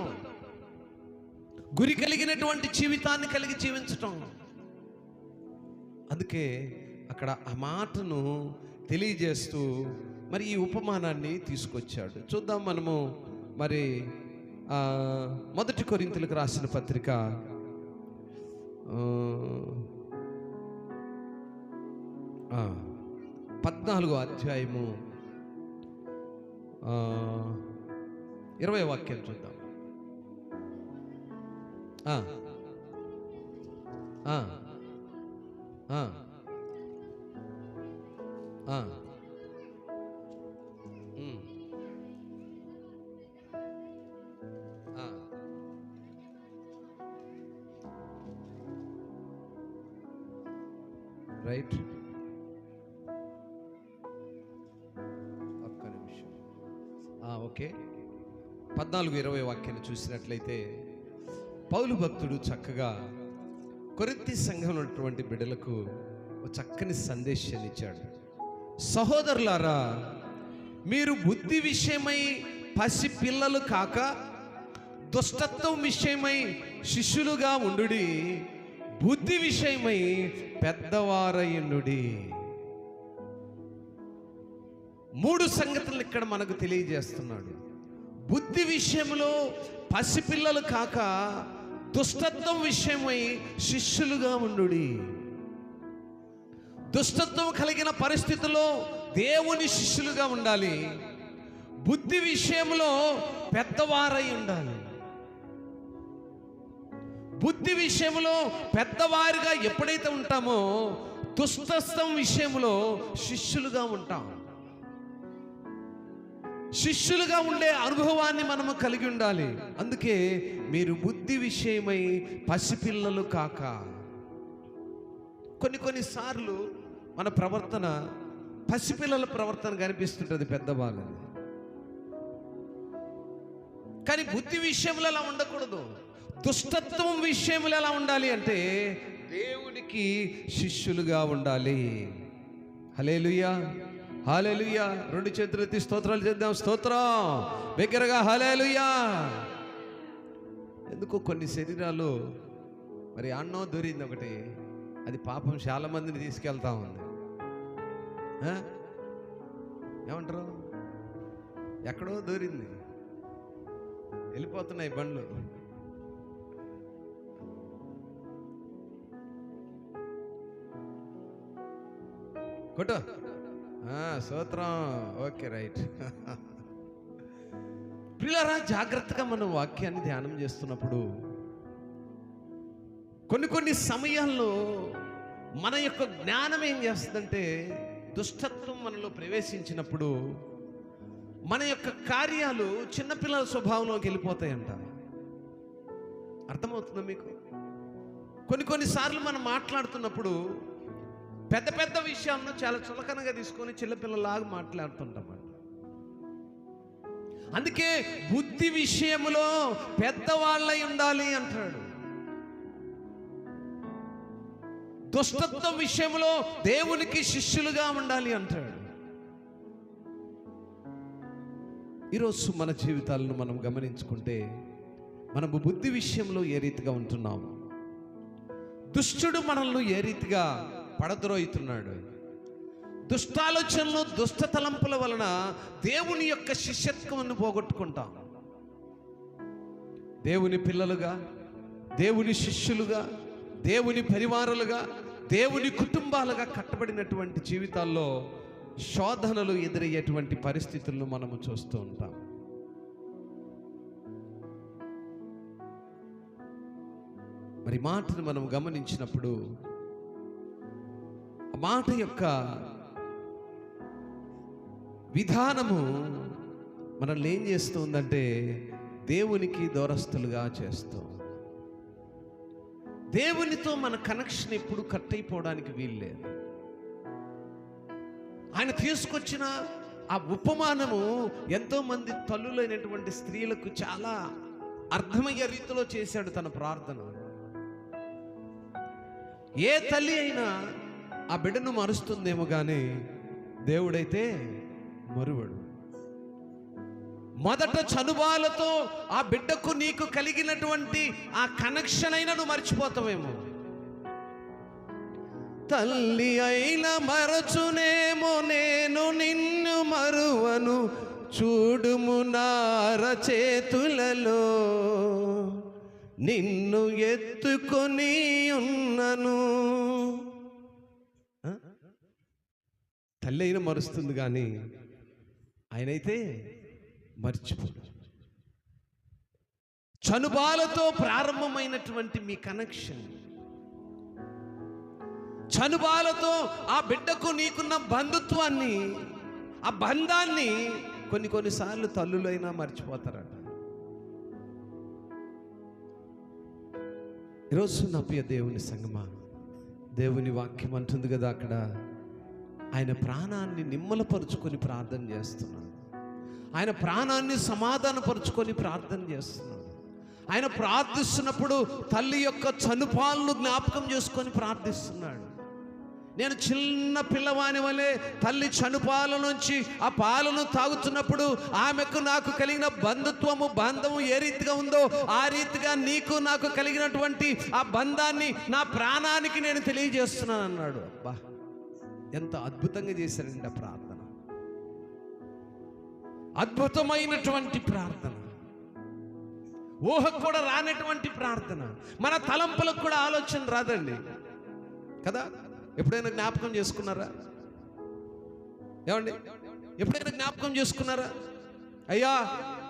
గురి కలిగినటువంటి జీవితాన్ని కలిగి జీవించటం. అందుకే అక్కడ ఆ మాటను తెలియజేస్తూ మరి ఈ ఉపమానాన్ని తీసుకొచ్చాడు. చూద్దాం మనము మరి మొదటి కొరింథీయులకు రాసిన పత్రిక 14వ అధ్యాయము 20వ వాక్యం చూద్దాం. రైట్, ఒక్క నిమిషం. ఓకే, 14-20 వాక్యాన్ని చూసినట్లయితే పౌలు భక్తుడు చక్కగా కొరింథీ సంఘంలో ఉన్నటువంటి బిడ్డలకు ఒక చక్కని సందేశాన్ని ఇచ్చాడు. సహోదరులారా, మీరు బుద్ధి విషయమై పసి పిల్లలు కాక దుష్టత్వం విషయమై శిష్యులుగా ఉండుడి, బుద్ధి విషయమై పెద్దవారయ్యుండుడి. 3 సంగతులు ఇక్కడ మనకు తెలియజేస్తున్నాడు. బుద్ధి విషయంలో పసిపిల్లలు కాక దుష్టత్వం విషయమై శిష్యులుగా ఉండుడి. దుష్టత్వం కలిగిన పరిస్థితుల్లో దేవుని శిష్యులుగా ఉండాలి. బుద్ధి విషయంలో పెద్దవారై ఉండాలి. బుద్ధి విషయంలో పెద్దవారిగా ఎప్పుడైతే ఉంటామో దుష్టత్వం విషయంలో శిష్యులుగా ఉంటాం. శిష్యులుగా ఉండే అనుభవాన్ని మనము కలిగి ఉండాలి. అందుకే మీరు బుద్ధి విషయమై పసిపిల్లలు కాక. కొన్నిసార్లు మన ప్రవర్తన పసిపిల్లల ప్రవర్తన కనిపిస్తుంటుంది పెద్దవాళ్ళని. కానీ బుద్ధి విషయంలో అలా ఉండకూడదు. దుష్టత్వం విషయంలో ఎలా ఉండాలి అంటే దేవునికి శిష్యులుగా ఉండాలి. హల్లెలూయా, హల్లెలూయా. 2 చేతులు ఎత్తి స్తోత్రాలు చేద్దాం. స్తోత్రం బిగ్గరగా హల్లెలూయా. ఎందుకో కొన్ని శరీరాలు మరి అన్నో దొరింది ఒకటి, అది పాపం చాలా మందిని తీసుకెళ్తా ఉంది. ఏమంటారు? ఎక్కడో దూరింది, వెళ్ళిపోతున్నాయి బండ్లు. కొట్టు, స్తోత్రం. Okay, right. ప్రియులారా, జాగ్రత్తగా మనం వాక్యాన్ని ధ్యానం చేస్తున్నప్పుడు కొన్ని సమయాల్లో మన యొక్క జ్ఞానం ఏం చేస్తుందంటే దుష్టత్వం మనలో ప్రవేశించినప్పుడు మన యొక్క కార్యాలు చిన్నపిల్లల స్వభావంలోకి వెళ్ళిపోతాయంట. అర్థమవుతుందా మీకు? కొన్నిసార్లు మనం మాట్లాడుతున్నప్పుడు పెద్ద పెద్ద విషయాలను చాలా చులకనగా తీసుకొని చిన్నపిల్లలాగా మాట్లాడుతుంటామంట. అందుకే బుద్ధి విషయంలో పెద్దవాళ్ళై ఉండాలి అంటాడు. దుష్టత్వం విషయంలో దేవునికి శిష్యులుగా ఉండాలి అంటాడు. ఈరోజు మన జీవితాలను మనం గమనించుకుంటే మనము బుద్ధి విషయంలో ఏ రీతిగా ఉంటున్నాము, దుష్టుడు మనల్ని ఏ రీతిగా పడద్రోయుతున్నాడు, దుష్టాలోచనలు దుష్ట తలంపుల వలన దేవుని యొక్క శిష్యత్వాన్ని పోగొట్టుకుంటాం. దేవుని పిల్లలుగా, దేవుని శిష్యులుగా, దేవుని పరివారాలుగా, దేవుని కుటుంబాలుగా కట్టబడినటువంటి జీవితాల్లో శోధనలు ఎదురయ్యేటువంటి పరిస్థితులను మనము చూస్తూ ఉంటాం. మరి మాటను మనం గమనించినప్పుడు ఆ మాట యొక్క విధానము మనల్ని ఏం చేస్తుందంటే దేవునికి దూరస్తులుగా చేస్తూ, దేవునితో మన కనెక్షన్ ఎప్పుడు కట్ అయిపోవడానికి వీల్లేదు. ఆయన తీసుకొచ్చిన ఆ ఉపమానము ఎంతో మంది తల్లులైనటువంటి స్త్రీలకు చాలా అర్థమయ్యే రీతిలో చేశాడు తన ప్రార్థన. ఏ తల్లి అయినా ఆ బిడ్డను మరుస్తుందేమో కానీ దేవుడైతే మరువడు. మొదట చనుబాలతో ఆ బిడ్డకు నీకు కలిగినటువంటి ఆ కనెక్షన్ అయినా నువ్వు మర్చిపోతావేమో. తల్లి అయిన మరచునేమో నేను నిన్ను మరువను, చూడుము నార చేతులలో నిన్ను ఎత్తుకొని ఉన్నను. తల్లి అయినా మరుస్తుంది కానీ ఆయనైతే మర్చిపోడు. చనుబాలతో ప్రారంభమైనటువంటి మీ కనెక్షన్, చనుబాలతో ఆ బిడ్డకు నీకున్న బంధుత్వాన్ని, ఆ బంధాన్ని కొన్నిసార్లు తల్లులైనా మర్చిపోతారట. ఈరోజు నా ప్రియ దేవుని సంగమా, దేవుని వాక్యం అంటుంది కదా, అక్కడ ఆయన ప్రాణాన్ని నిమ్మలపరుచుకొని ప్రార్థన చేస్తున్నాడు. ఆయన ప్రాణాన్ని సమాధానపరుచుకొని ప్రార్థన చేస్తున్నాడు. ఆయన ప్రార్థిస్తున్నప్పుడు తల్లి యొక్క చనుపాలను జ్ఞాపకం చేసుకొని ప్రార్థిస్తున్నాడు. నేను చిన్న పిల్లవాని వలె తల్లి చనుపాల నుంచి ఆ పాలను తాగుతున్నప్పుడు ఆమెకు నాకు కలిగిన బంధుత్వము, బంధము ఏ రీతిగా ఉందో ఆ రీతిగా నీకు నాకు కలిగినటువంటి ఆ బంధాన్ని నా ప్రాణానికి నేను తెలియజేస్తున్నాను అన్నాడు. అబ్బా, ఎంత అద్భుతంగా చేశారండి ఆ ప్రార్థన. అద్భుతమైనటువంటి ప్రార్థన, ఊహకు కూడా రానటువంటి ప్రార్థన. మన తలంపులకు కూడా ఆలోచన రాదండి కదా. ఎప్పుడైనా జ్ఞాపకం చేసుకున్నారా? ఏమండి, ఎప్పుడైనా జ్ఞాపకం చేసుకున్నారా? అయ్యా,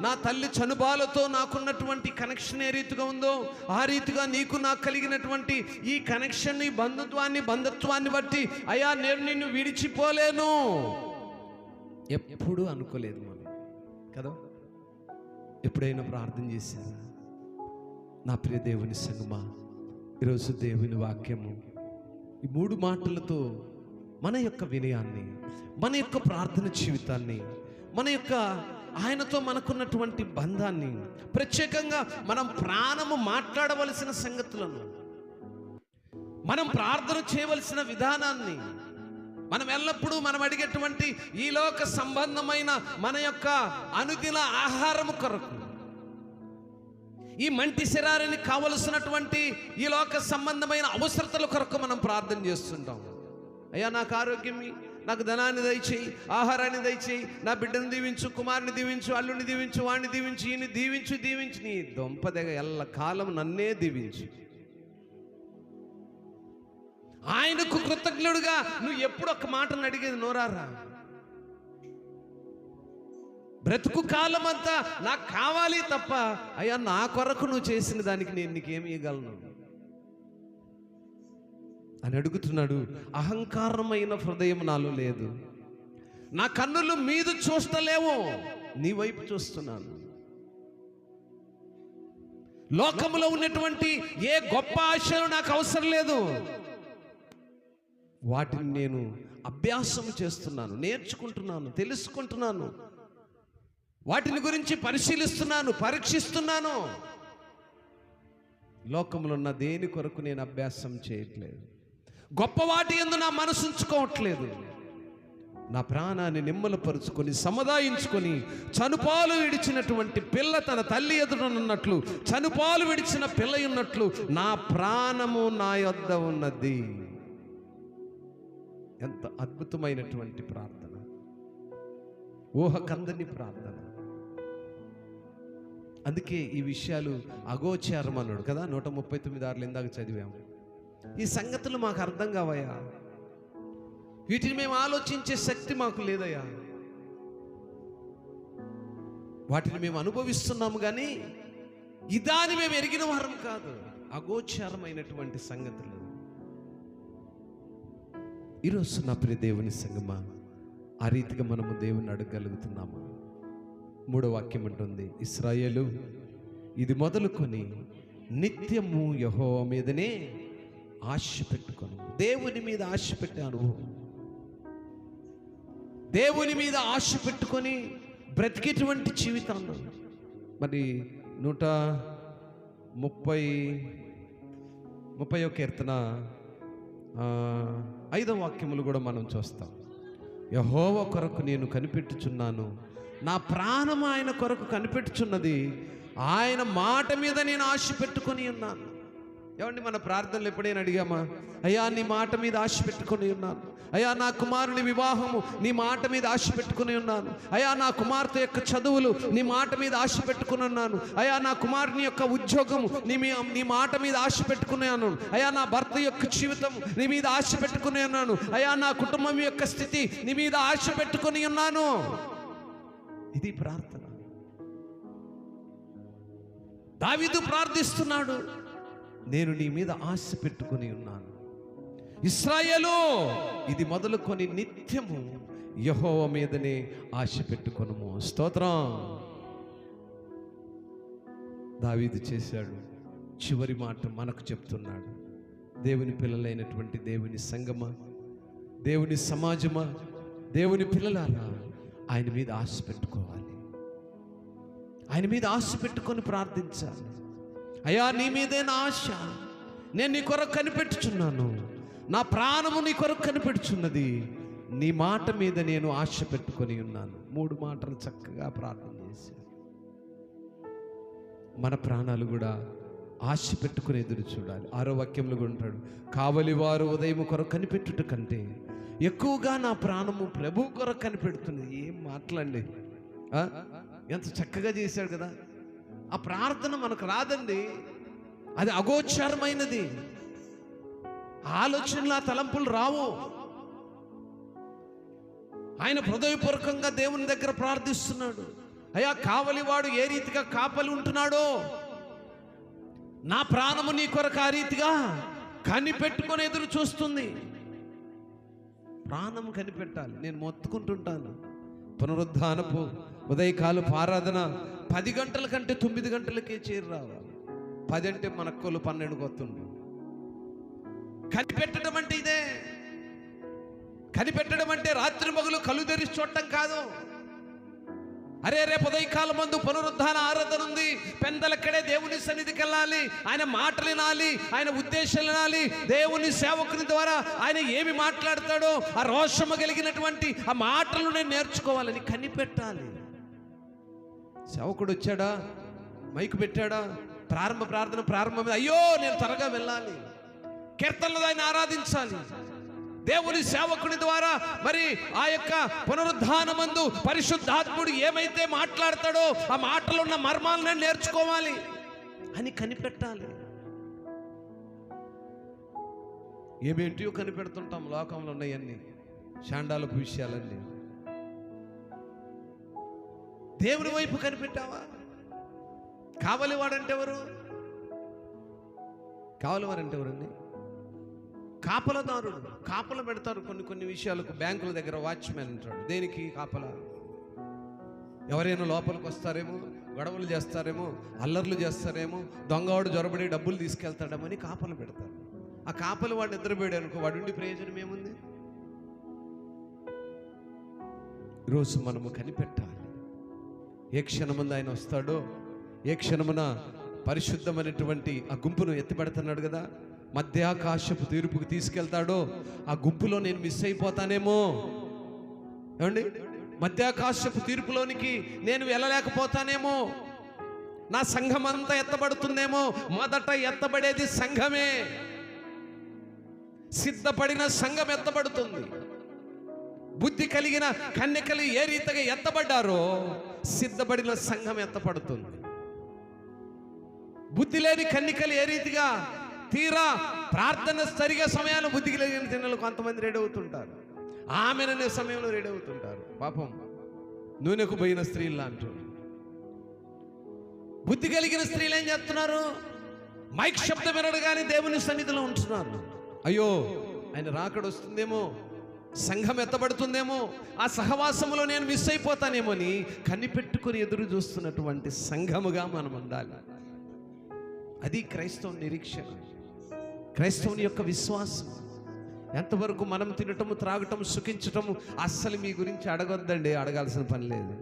నా తల్లి చనుబాలతో నాకున్నటువంటి కనెక్షన్ ఏ రీతిగా ఉందో ఆ రీతిగా నీకు నాకు కలిగినటువంటి ఈ కనెక్షన్, ఈ బంధుత్వాన్ని బట్టి అయ్యా నేను నిన్ను విడిచిపోలేను ఎప్పుడూ అనుకోలేదు మనం కదా. ఎప్పుడైనా ప్రార్థన చేశారా? నా ప్రియ దేవుని సంగమా, ఈరోజు దేవుని వాక్యము ఈ 3 మాటలతో మన యొక్క వినయాన్ని, మన యొక్క ప్రార్థన జీవితాన్ని, మన యొక్క ఆయనతో మనకున్నటువంటి బంధాన్ని, ప్రత్యేకంగా మనం ప్రాణము మాట్లాడవలసిన సంగతులను, మనం ప్రార్థన చేయవలసిన విధానాన్ని, మనం ఎల్లప్పుడూ మనం అడిగేటువంటి ఈ లోక సంబంధమైన మన యొక్క అనుదిన ఆహారము కొరకు, ఈ మంటి శరీరానికి కావలసినటువంటి ఈ లోక సంబంధమైన అవసరతల కొరకు మనం ప్రార్థన చేస్తుంటాం. అయ్యా, నాకు ఆరోగ్యం, నాకు ధనాన్ని దయచేయి, ఆహారాన్ని దయచేయి, నా బిడ్డను దీవించు, కుమారుని దీవించు, అల్లుని దీవించు, వాడిని దీవించు, ఈయన దీవించు, నీ దొంపదగ ఎల్ల కాలం నన్నే దీవించు. ఆయనకు కృతజ్ఞుడుగా నువ్వు ఎప్పుడు ఒక మాటను అడిగేది నోరారా? బ్రతుకు కాలం అంతా నాకు కావాలి తప్ప, అయ్యా నా కొరకు నువ్వు చేసిన దానికి నేను నీకేమి ఇవ్వగలను అని అడుగుతున్నాడు. అహంకారమైన హృదయం నాలో లేదు, నా కన్నులు మీద చూస్తలేవు, నీ వైపు చూస్తున్నాను. లోకములో ఉన్నటువంటి ఏ గొప్ప ఆశలు నాకు అవసరం లేదు, వాటిని నేను అభ్యాసం చేస్తున్నాను, నేర్చుకుంటున్నాను, తెలుసుకుంటున్నాను, వాటిని గురించి పరిశీలిస్తున్నాను, పరీక్షిస్తున్నాను. లోకంలో ఉన్న దేని కొరకు నేను అభ్యాసం చేయట్లేదు, గొప్ప వాటి యందు నా మనసు ఉంచుకోవట్లేదు. నా ప్రాణాన్ని నిమ్మలపరుచుకొని సముదాయించుకొని, చనుపాలు విడిచినటువంటి పిల్ల తన తల్లి ఎదుటనున్నట్లు, చనుపాలు విడిచిన పిల్ల ఉన్నట్లు నా ప్రాణము నా యొద్ద ఉన్నది. ఎంత అద్భుతమైనటువంటి ప్రార్థన, ఊహకందని ప్రార్థన. అందుకే ఈ విషయాలు అగోచారం అన్నాడు కదా, 139 ఇందాక చదివాము. ఈ సంగతులు మాకు అర్థం కావయ్యా, వీటిని మేము ఆలోచించే శక్తి మాకు లేదయ్యా, వాటిని మేము అనుభవిస్తున్నాము కానీ ఇదాని మేము ఎరిగిన వారం కాదు. అగోచారమైనటువంటి సంగతులు. ఈరోజు నా ప్రియ దేవుని సంగమా, ఆ రీతిగా మనము దేవుని అడగగలుగుతున్నాము. 3వ వాక్యం ఉంటుంది, ఇశ్రాయేలు ఇది మొదలుకొని నిత్యము యెహోవా మీదనే ఆశ పెట్టుకొను. దేవుని మీద ఆశ పెట్టే అనుభవం, దేవుని మీద ఆశ పెట్టుకొని బ్రతికేటువంటి జీవితాన్ని. మరి 130వ కీర్తన 5వ వాక్యములు కూడా మనం చూస్తాం. యెహోవా కొరకు నేను కనిపెట్టుచున్నాను, నా ప్రాణం ఆయన కొరకు కనిపెట్టుచున్నది, ఆయన మాట మీద నేను ఆశ పెట్టుకొని ఉన్నాను. ఏమండి, మన ప్రార్థనలు ఎప్పుడైనా అడిగామా? అయ్యా నీ మాట మీద ఆశ పెట్టుకొని ఉన్నాను, అయ్యా నా కుమారుని వివాహము నీ మాట మీద ఆశ పెట్టుకుని ఉన్నాను, అయ్యా నా కుమార్తె యొక్క చదువులు నీ మాట మీద ఆశ పెట్టుకుని ఉన్నాను, అయ్యా నా కుమారుని యొక్క ఉద్యోగము నీ మాట మీద ఆశ పెట్టుకున్నాను, అయ్యా నా భర్త యొక్క జీవితం నీ మీద ఆశ పెట్టుకుని ఉన్నాను, అయ్యా నా కుటుంబం యొక్క స్థితి నీ మీద ఆశ పెట్టుకుని ఉన్నాను. ఇది ప్రార్థన. దావీదు ప్రార్థిస్తున్నాడు, నేను నీ మీద ఆశ పెట్టుకుని ఉన్నాను. ఇశ్రాయేలు, ఇది మొదలుకొని నిత్యము యెహోవా మీదనే ఆశ పెట్టుకొనుము. స్తోత్రం. దావీదు చేశాడు. చివరి మాట మనకు చెప్తున్నాడు. దేవుని పిల్లలైనటువంటి దేవుని సంగమా, దేవుని సమాజమా, దేవుని పిల్లలారా, ఆయన మీద ఆశ పెట్టుకోవాలి. ఆయన మీద ఆశ పెట్టుకొని ప్రార్థించాలి. అయ్యా నీ మీదే నా ఆశ, నేను నీ కొరకు కనిపెట్టుచున్నాను, నా ప్రాణము నీ కొరకు కనిపెట్టుచున్నది, నీ మాట మీద నేను ఆశ పెట్టుకొని ఉన్నాను. 3 మాటలు చక్కగా ప్రార్థన చేశాను. మన ప్రాణాలు కూడా ఆశ పెట్టుకుని ఎదురు చూడాలి. 6వ వాక్యంలో కూడా ఉంటాడు, కావలి వారు ఉదయం కొరకు కనిపెట్టుట కంటే ఎక్కువగా నా ప్రాణము ప్రభు కొరకు కనిపెడుతున్నది. ఏం మాట్లాడండి, ఎంత చక్కగా చేశాడు కదా. ఆ ప్రార్థన మనకు రాదండి, అది అగోచరమైనది. ఆలోచనలు, ఆ తలంపులు రావు. ఆయన హృదయపూర్వకంగా దేవుని దగ్గర ప్రార్థిస్తున్నాడు. అయ్యా కావలివాడు ఏ రీతిగా కాపలి ఉంటున్నాడో, నా ప్రాణము నీ కొరకు ఆ రీతిగా కనిపెట్టుకొని ఎదురు చూస్తుంది. ప్రాణం కనిపెట్టాలి. నేను మొత్తుకుంటుంటాను, పునరుద్ధానపు ఉదయకాలపు ఆరాధన 10 గంటల కంటే 9 గంటలకే చేరి రావాలి. 10 అంటే మన కొలు 12 కొత్తుంది. కనిపెట్టడం అంటే ఇదే. కనిపెట్టడం అంటే రాత్రి మగులు కళ్ళు తెరిచి చూడటం కాదు. అరే రేపు ఉదయకాలం మందు పునరుద్ధాన ఆరాధన ఉంది, పెందలక్కడే దేవుని సన్నిధికి వెళ్ళాలి, ఆయన మాటలు వినాలి, ఆయన ఉద్దేశాలు వినాలి, దేవుని సేవకుని ద్వారా ఆయన ఏమి మాట్లాడతాడో ఆ రోషము కలిగినటువంటి ఆ మాటలు నేను నేర్చుకోవాలని కనిపెట్టాలి. సేవకుడు వచ్చాడా, మైకు పెట్టాడా, ప్రార్థన ప్రారంభం, అయ్యో నేను త్వరగా వెళ్ళాలి, కీర్తనలు ఆయన ఆరాధించాలి. దేవుని సేవకుని ద్వారా మరి ఆ యొక్క పునరుద్ధానమందు పరిశుద్ధాత్ముడు ఏమైతే మాట్లాడతాడో ఆ మాటలు ఉన్న మర్మాలను నేర్చుకోవాలి అని కనిపెట్టాలి. ఏమేంటియో కనిపెడుతుంటాం లోకంలో ఉన్నాయన్నీ, శాండాలపు విషయాలన్నీ. దేవుని వైపు కనిపెట్టావా? కావలివాడంటే ఎవరు? కావలివారంటే ఎవరండి? కాపలదారుడు. కాపల పెడతారు కొన్ని విషయాలకు. బ్యాంకుల దగ్గర వాచ్మెన్ అంటాడు. దేనికి కాపల? ఎవరైనా లోపలికి వస్తారేమో, గొడవలు చేస్తారేమో, అల్లర్లు చేస్తారేమో, దొంగవాడు జొరబడి డబ్బులు తీసుకెళ్తాడమని కాపలు పెడతారు. ఆ కాపలు వాడు నిద్రపోయాడు అనుకో, వాడుండి ప్రయోజనం ఏముంది? ఈరోజు మనము కనిపెట్టాలి. ఏ క్షణముందు ఆయన వస్తాడో, ఏ క్షణమున పరిశుద్ధమైనటువంటి ఆ గుంపును ఎత్తిపెడుతున్నాడు కదా, మధ్యాకాశపు తీర్పుకు తీసుకెళ్తాడో ఆ గుంపులో నేను మిస్ అయిపోతానేమో. ఏమండి, మధ్యాకాశపు తీర్పులోనికి నేను వెళ్ళలేకపోతానేమో. నా సంఘం అంతా ఎత్తబడుతుందేమో. మొదట ఎత్తబడేది సంఘమే. సిద్ధపడిన సంఘం ఎత్తబడుతుంది. బుద్ధి కలిగిన కన్యకలు ఏ రీతిగా ఎత్తబడ్డారో సిద్ధపడిన సంఘం ఎత్తబడుతుంది. బుద్ధి లేని కన్యకలు ఏ రీతిగా తీరా ప్రార్థన సరిగా సమయాన్ని బుద్ధి కలిగిన తిన్నలు కొంతమంది రెడీ అవుతుంటారు, ఆమెననే సమయంలో రెడీ అవుతుంటారు. పాపం నూనెకు పోయిన స్త్రీలు అంటారు. బుద్ధి కలిగిన స్త్రీలు ఏం చేస్తున్నారు? మైక్ శబ్దం వినడగానే దేవుని సన్నిధిలో ఉంటున్నారు. అయ్యో ఆయన రాకడ వస్తుందేమో, సంఘం ఎత్తబడుతుందేమో, ఆ సహవాసములో నేను మిస్ అయిపోతానేమో అని కనిపెట్టుకుని ఎదురు చూస్తున్నటువంటి సంఘముగా మనం ఉండాలి. అది క్రైస్తవ నిరీక్షణ, క్రైస్తవుని యొక్క విశ్వాసం. ఎంతవరకు మనం తినటము, త్రాగటం, సుఖించటము అస్సలు మీ గురించి అడగొద్దండి, అడగాల్సిన పని లేదు,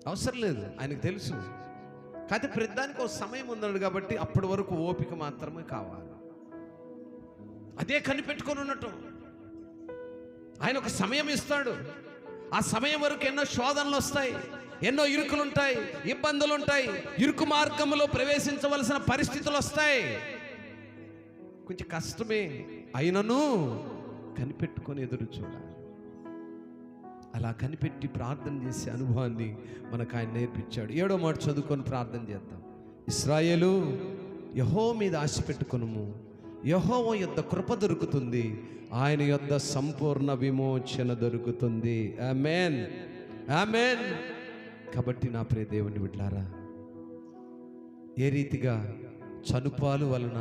అవసరం లేదు. ఆయనకు తెలుసు. కాకపోతే ప్రతిదానికి ఒక సమయం ఉందన్నాడు కాబట్టి అప్పటి వరకు ఓపిక మాత్రమే కావాలి. అదే కనిపెట్టుకొని ఉండటం. ఆయన ఒక సమయం ఇస్తాడు. ఆ సమయం వరకు ఎన్నో శోధనలు వస్తాయి, ఎన్నో ఇరుకులుంటాయి, ఇబ్బందులుంటాయి, ఇరుకు మార్గంలో ప్రవేశించవలసిన పరిస్థితులు వస్తాయి. కొంచెం కష్టమే అయినను కనిపెట్టుకొని ఎదురు చూడాలి. అలా కనిపెట్టి ప్రార్థన చేసే అనుభవాన్ని మనకు ఆయన నేర్పించాడు. 7వ మాట చదువుకొని ప్రార్థన చేద్దాం. ఇశ్రాయేలు, యెహోవా మీద ఆశ పెట్టుకొనుము, యెహోవా యొద్ద కృప దొరుకుతుంది, ఆయన యొద్ద సంపూర్ణ విమోచన దొరుకుతుంది. ఆమేన్, ఆమేన్. కాబట్టి నా ప్రియ దేవుని బిడ్డలారా, ఏ రీతిగా చనుపాలు వలన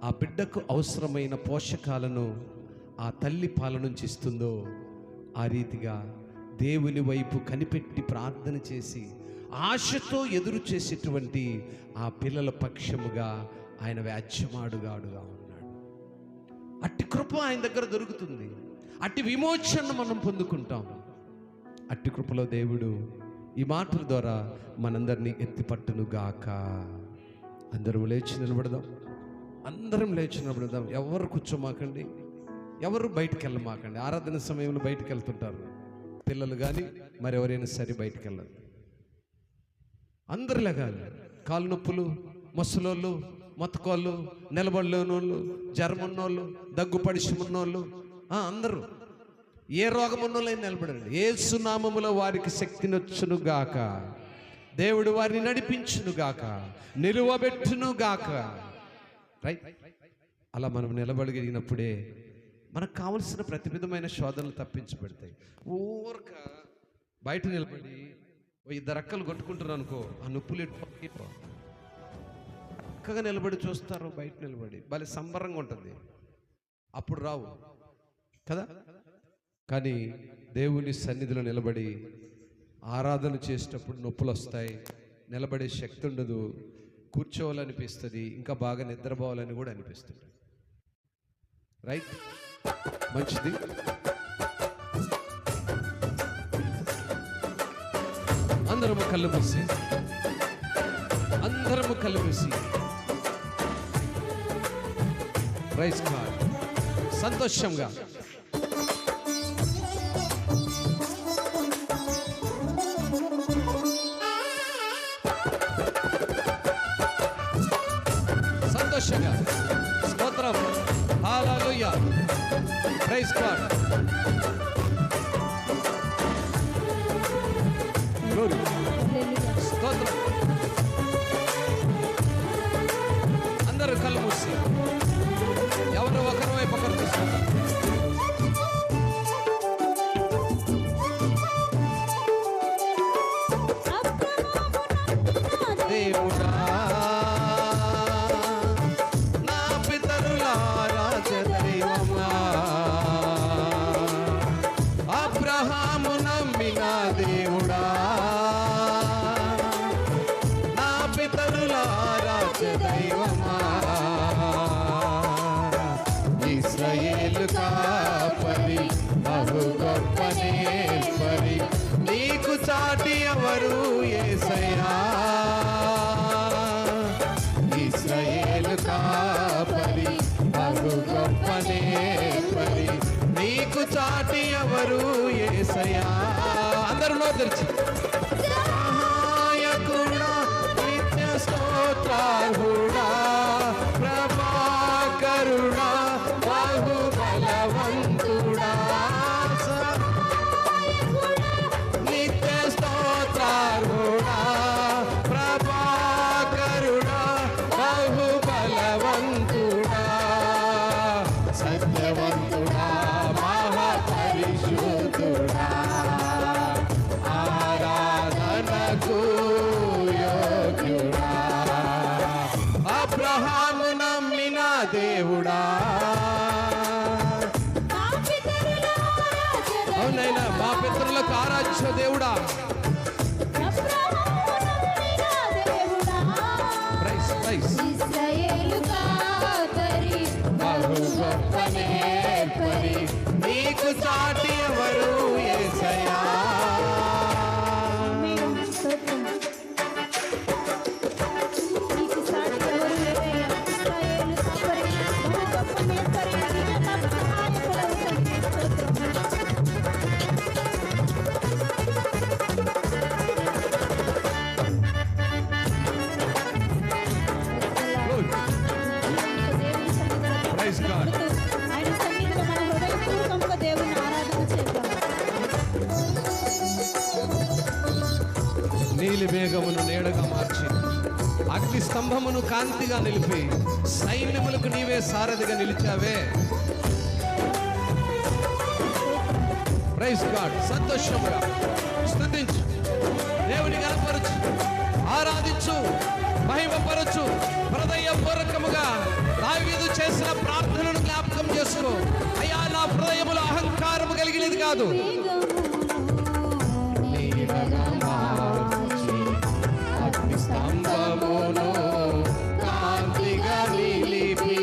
ఆ బిడ్డకు అవసరమైన పోషకాలను ఆ తల్లి పాల నుంచి ఇస్తుందో, ఆ రీతిగా దేవుని వైపు కనిపెట్టి ప్రార్థన చేసి ఆశతో ఎదురు చేసేటువంటి ఆ పిల్లల పక్షముగా ఆయన వ్యాజ్యమాడుగాడుగా ఉన్నాడు. అట్టి కృప ఆయన దగ్గర దొరుకుతుంది. అట్టి విమోచన మనం పొందుకుంటాం. అట్టి కృపలో దేవుడు ఈ మాటల ద్వారా మనందరినీ ఎత్తిపట్టును గాక. అందరం లేచి నిలబడదాం. అందరం లేచి నిలబడదాం. ఎవరు కూర్చోమాకండి, ఎవరు బయటికి వెళ్ళమాకండి. ఆరాధన సమయంలో బయటికి వెళ్తుంటారు పిల్లలు కానీ మరెవరైనా సరే బయటికి వెళ్ళరు. అందరు లేగాలి. కాలు నొప్పులు, మసలోళ్ళు, మతకోళ్ళు, నిలబడలేనోళ్ళు, జ్వరం ఉన్నోళ్ళు, దగ్గు పడిసి ఉన్నోళ్ళు, అందరూ ఏ రోగం ఉన్నోళ్ళైనా నిలబడండి. యేసు నామములో వారికి శక్తినొచ్చును గాక. దేవుడు వారిని నడిపించును గాక, నిలువబెట్టును గాక. రైట్. అలా మనం నిలబడగలిగినప్పుడే మనకు కావలసిన ప్రతి విధమైన శోధనలు తప్పించి పెడతాయి. ఊరక బయట నిలబడి ఇద్దరు అక్కలు కొట్టుకుంటున్నారు అనుకో, ఆ నొప్పులు చక్కగా నిలబడి చూస్తారు. బయట నిలబడి భలే సంబరంగా ఉంటుంది. అప్పుడు రావు కదా. కానీ దేవుని సన్నిధిలో నిలబడి ఆరాధన చేసేటప్పుడు నొప్పులు వస్తాయి, నిలబడే శక్తి ఉండదు, కూర్చోవాలనిపిస్తుంది, ఇంకా బాగా నిద్రపోవాలని కూడా అనిపిస్తుంది. రైట్, మంచిది. అందరము కళ్ళు మూసి, అందరము కళ్ళు మూసి ప్రైజ్ గాడ్ సంతోషంగా సంతోషంగా స్తోత్రం, హల్లెలూయా, ప్రైజ్ గాడ్, గ్లోరీ, స్తోత్రం. అందరూ కళ్ళు మూసి ఎవరు ఒకరి వైపు ఒకరు చూసుకుంటారు. దేవుడా నా పితరుల రాజదైవమా, అబ్రహాము నమ్మిన దేవుడా, నా పితరుల రాజదైవమా, ఇశ్రాయేలు కాపరి, బహు గొప్ప నేర్పరి, నీకు చాటి ఎవరు యేసయ్యా, ఇశ్రాయేలు కాపరి, బహు గొప్ప నేర్పరి, నీకు చాటి ఎవరు యేసయ్యా. అందరూ నోరు తెరిచి సహాయకుడా, నిత్య స్తోత్రార్హుడా, ప్రభాకరుడా, బహు బలవంతుడా, నిత్య స్తోత్రార్హుడా, ప్రభాకరుడా, బహు బలవంతుడా, సత్యవంతుడా, మహాపరిశుద్ధుడా, ఆరాధనకు యోగ్యుడా, అబ్రహాము నమ్మిన దేవుడా, అవునైనా మా పితరులకు ఆరాధ్య దేవుడా, ప్రైజ్ ప్రైజ్, బహు గొప్ప నేర్పరి, నీకు చాటి ఎవరు యేసయ్యా. నీలి మేఘమును నీడగా మార్చి అగ్ని స్తంభమును కాంతిగా నిలిపి సైన్యములకు నీవే సారథిగా నిలిచావే. Praise God. సంతోషముగా స్తుతించు, దేవుని గణపరచు, ఆరాధించు, మహిమపరచు. హృదయపూర్వకముగా దావీదు చేసిన ప్రార్థనను జ్ఞాపకం చేసుకో. అయ్యా, నా హృదయములో అహంకారము కలిగినది కాదు, అగ్ని స్తంభమును కాంతిగా నిలిపి.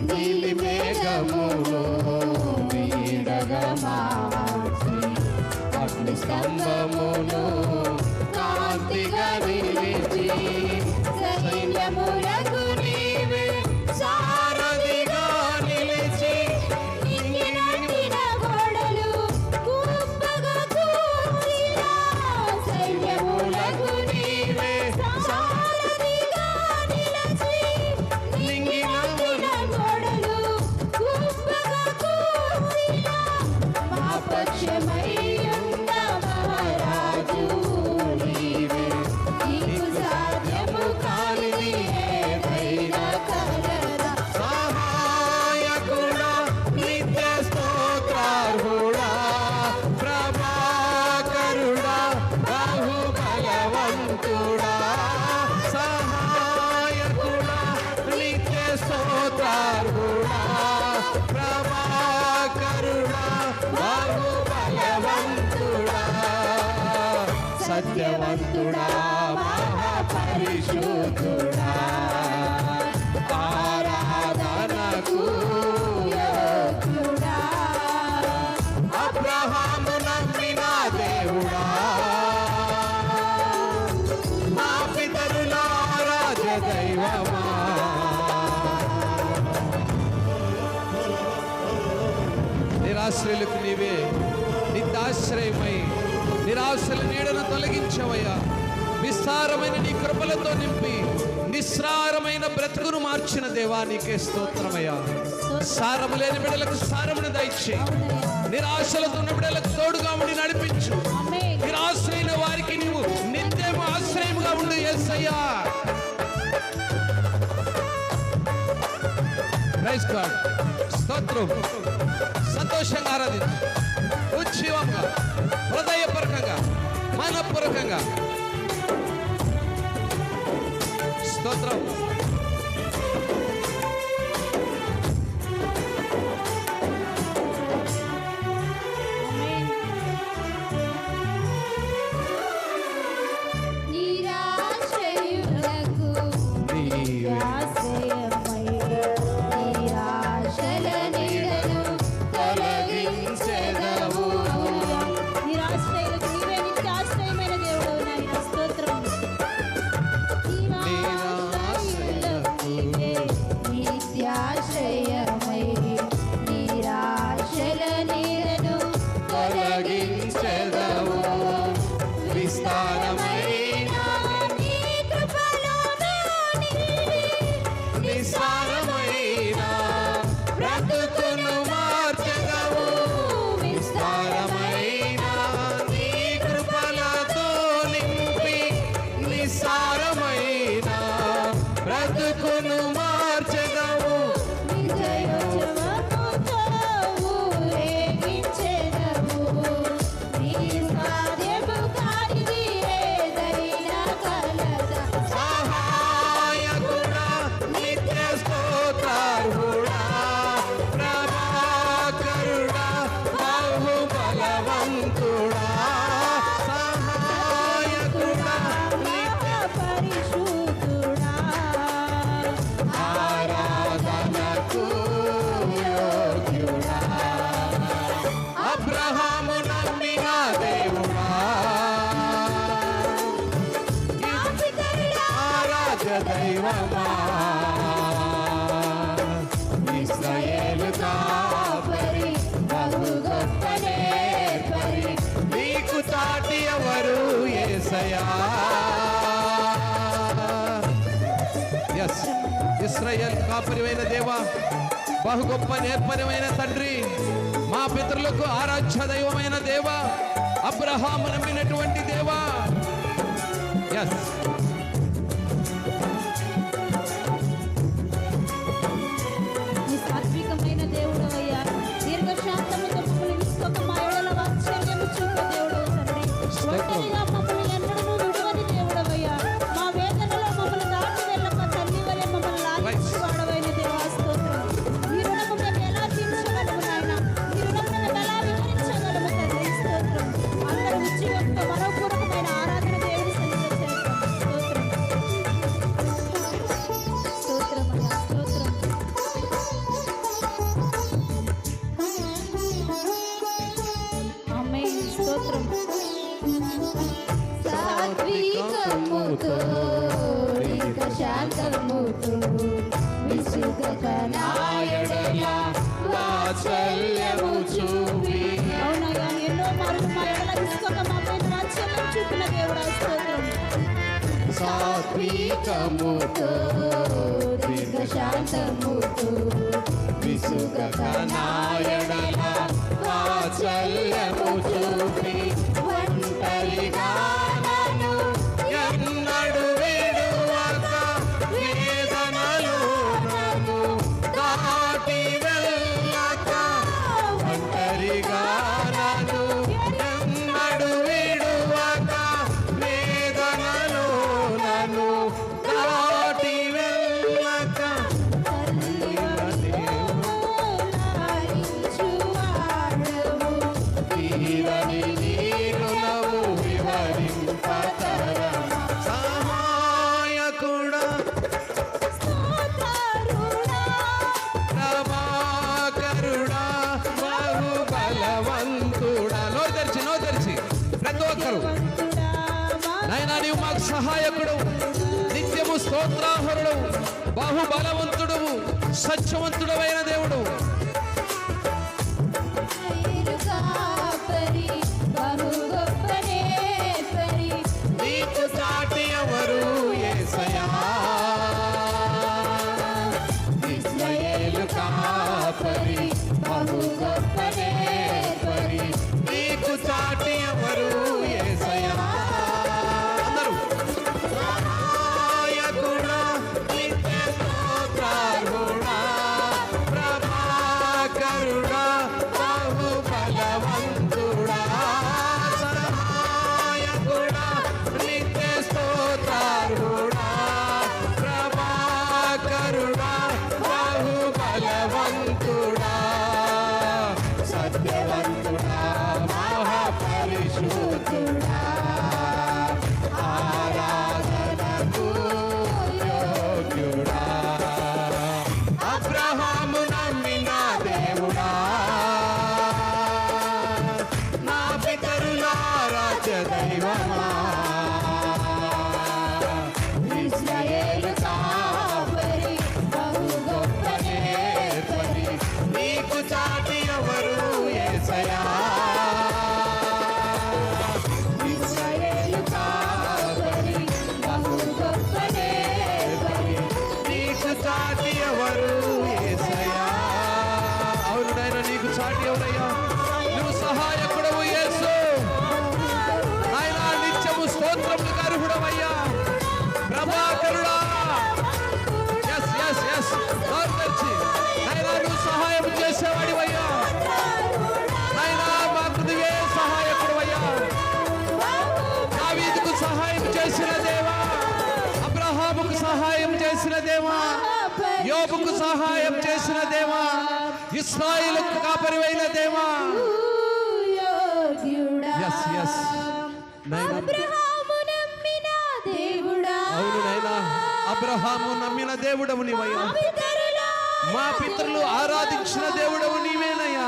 నీలి మేఘమును నీడగా మార్చి అగ్ని స్తంభమును కాంతిగా నిలిపి సైన్యములకు నీవే సారథిగా నిలిచి నింగిన గోడలు కుప్పగా కూలిన సైన్యములకు నీవే సారథిగా నిలిచి నింగిన గోడలు కుప్పగా కూలిన మా పక్షమై ఉన్న మహారాజు నీవే. నీకు సాధ్యము కానిది ఏదైనా కలదా. సహాయకుడా, నిత్య స్తోత్రార్హుడా, ప్రభాకరుడా, బహుబలవంతుడా. సహాయకుడా, నిత్య స్తోత్రార్హుడా, ప్రభాకరుడా, బహుబలవంతుడా. సత్యవంతుడా, మహాపరిశుద్ధుడా, ఆరాధనకు యోగ్యుడా. అబ్రహాము నమ్మిన దేవుడా, మా పితరుల ఆరాధ్య దైవమా. నిరాశ్రయులకు నీవే నిత్యాశ్రయమై నిరాశల నీడను తొలగించవయ్యా. విస్తారమైన నీ కృపలతో నింపి నిస్సారమైన బ్రతుకును మార్చిన దేవా, నీకే స్తోత్రమయ్యా. సారము లేని బిడ్డలకు సారమును దయచేయి. నిరాశలతో ఉన్న బిడ్డలకు తోడుగా ఉండి నడిపించు. నిరాశ్రయిన వారికి నీవు నిత్యము ఆశ్రయముగా ఉండు యేసయ్యా. Praise God. స్తోత్రం. సంతోషంగా ఆరాధించు, ఉత్సవంగా, హృదయపూర్వకంగా, మనపూర్వకంగా. స్తోత్రం. నిరాశ్రయులకు ఆశ్రయమై నిరాశల నీడను తొలగించెదవు. నిరాశ్రయులకు నీవే నిత్యాశ్రయమైన దేవుడు. నాయన స్తోత్రం. నిరాశ్రయులకు నీవే నిత్యాశ్రయమై నిరాశల నీడను తొలగించెదవు. విస్తారమైన నీ కృపలోనే నిస్సారమైన బ్రతుకును మార్చెదవు. విస్తారమైన నీ కృపలతో నింపి నిస్సారమైన బ్రతుకును మార్చెదవు. విజయోత్సవముతో ఊరేగించెదవు. నీ సాధ్యము కానిది ఏదైనా కలదా. సహాయకుడా, నిత్య స్తోత్రార్హుడా, ప్రభాకరుడా, బహుబలవంతుడా. సహాయకుడా, నిత్య పరిశుద్ధుడా, ఆరాధనకు యోగ్యుడా. అబ్రహాము నమ్మిన దేవుడా, ఆరాధ్య దైవమా. ఇశ్రాయేలు కాపరి, బహు గొప్ప నేర్పరి, నీకు సాటి ఎవరు యేసయ్యా. ఇశ్రాయేలు కాపరివైన దేవా, బహు గొప్ప నేర్పరిమైన తండ్రి, మా పితరులకు ఆరాధ్య దైవమైన దేవా, అబ్రహాము నమ్మినటువంటి దేవా. ఎస్, నీ సాత్వికమైన దేవుడు అయ్యా, దీర్ఘశాంతముతో మమ్మల్ని విసుకోక మా ఎడల వాత్సల్యము చూపు దేవుడు తండ్రి. ఒంటరిగా మమ్మల్ని ఎన్నడూ విడువని దేవుడవయ్యా, మా వేదనలో మమ్మల్ని దాటి వెళ్ళక తల్లి వలె మమ్మల్ని లాలించి వాడవైన దేవా స్తోత్రం. ఈ రుణము మేము ఎలా తీర్చగలము నాయన, ఈ రుణం మేము ఎలా వివరించగలము తండ్రి స్తోత్రం. అందరూ ఉద్యోగంతో మనోపూర్వకమైన ఆరాధన దేవుని సన్నిధిలో చేస్తాం. స్తోత్రం స్తోత్రం అయ్యా స్తోత్రం. ఆమేన్ స్తోత్రం. సాత్వికముతో దీర్ఘశాంతముతో విసుగక నా ఎడల వాత్సల్యము చూపి. అవునయ్యా, ఎన్నో మార్లు మా ఎడల విసుగక మా పైన వాత్సల్యం చూపిన దేవుడా స్తోత్రం. సాత్వికముతో దీర్ఘశాంతముతో విసుగక నా ఎడల వాత్సల్యము చూపి. ఒంటరిగా నన్ను ఎన్నడు విడువక వేదనలు నన్ను దాటి వెళ్ళక. ఒంటరిగా నన్ను ఎన్నడు విడువక వేదనలు నన్ను దాటి వెళ్ళక. తీరని నీరు నవ్వు వివరింపతరమా. సహాయకుడా, ప్రభాకరుడా, బహుబలవంతుడా. నోరు తెరిచి ప్రతి ఒక్కరు నాయనా, నీవు మాకు సహాయకుడు, నిత్యము స్తోత్రాహరుడు, బాహుబలవంతుడు, సత్యవంతుడమైన దేవుడు. నీకు సాటి ఎవరు యేసయ్యా. ఇశ్రాయేలు కాపరి, బహు గొప్ప నేర్పరి. నీకు సాటి ఎవరు యేసయ్యా. అందరూ సహాయకుడా, నిత్య స్తోత్రార్హుడా, ప్రభాకరుడా, బహుబలవంతుడా. సహాయకుడా, నిత్య స్తోత్రార్హుడా, ప్రభాకరుడా, బహుబలవంతుడా. సత్యవంతుడా, మహాపరిశుద్ధుడా, ఆరాధనకు యోగ్యుడా. అబ్రహాము నమ్మిన దేవుడా, నా పితరుల ఆరాధ్య దైవమా. ఇశ్రాయేలు కాపరి, బహు గొప్ప నేర్పరి. నీకు చాటి ఎవరు యేసయ్యా. ఇశ్రాయేలు కాపరి, బహు గొప్ప నేర్పరి. నీకు చాటి ఎవరు యేసయ్యా. అవును నాయనా, నీకు చాటి ఎవరయ్యా. నువ్వు సహాయకుడవు యేసు. నాయనా, నిత్యము స్తోత్రములకు అర్హుడవయ్యా. ప్రభాకరుడా, ఎస్ ఎస్ ఎస్, నోరు తెరిచి నాయనా, నువ్వు సహాయం చేసేవాడివయ్యా. నాయనా, మాకు నువ్వే సహాయకుడవయ్యా. దావీదుకు సహాయం చేసిన దేవా, అబ్రహాముకు సహాయం చేసిన దేవా, యోబుకు సహాయం చేసిన దేవా, ఇశ్రాయేలుకు కాపరివైన దేవా. Yes, yes. నాయనా, అబ్రహాము నమ్మిన దేవుడా, అవును నాయనా, అబ్రహాము నమ్మిన దేవుడవు నీవయ్యా. మా పితరులు ఆరాధించిన దేవుడవు నీవేనయ్యా.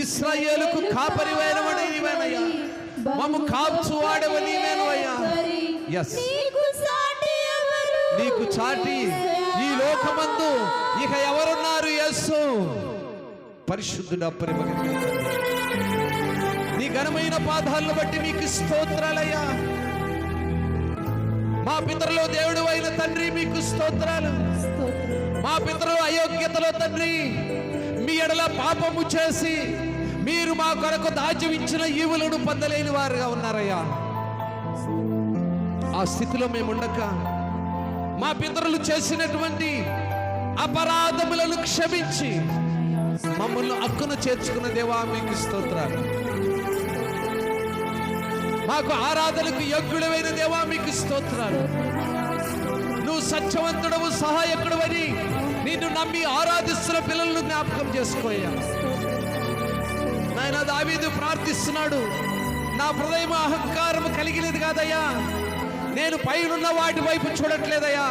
ఇశ్రాయేలుకు కాపరివైనవని నీవేనయ్యా. మమ్ము కాచువాడవు నీవేనయ్యా. ఎస్, నీకు చాటి ఈ లోకమందు ఇక ఎవరున్నారు యేసు. పరిశుద్ధుడా, ప్రేమ కలిగిన తండ్రి, నీ ఘనమైన పాదాలను బట్టి మీకు స్తోత్రాలయ్యా. మా పితరులో దేవుడు అయిన తండ్రి మీకు స్తోత్రాలు. మా పితరులు అయోగ్యతలో తండ్రి మీ ఎడల పాపము చేసి మీరు మా కొరకు దాచి ఇచ్చిన ఈవులను పొందలేని వారుగా ఉన్నారయ్యా. ఆ స్థితిలో మేముండక మా పితరులు చేసినటువంటి అపరాధములను క్షమించి మమ్మల్ని హక్కును చేర్చుకున్న దేవా మీకు స్తోత్రాలు. మాకు ఆరాధనకు యోగ్యుడమైన దేవా మీకు స్తోత్రాలు. నువ్వు సత్యవంతుడవు, సహాయకుడు అని నిన్ను నమ్మి ఆరాధిస్తున్న పిల్లలను జ్ఞాపకం చేసుకోయ్యా. నాయన దావీదు ప్రార్థిస్తున్నాడు, నా హృదయం అహంకారం కలిగినది కాదయ్యా, నేను పైనున్న వాటి వైపు చూడట్లేదయ్యా,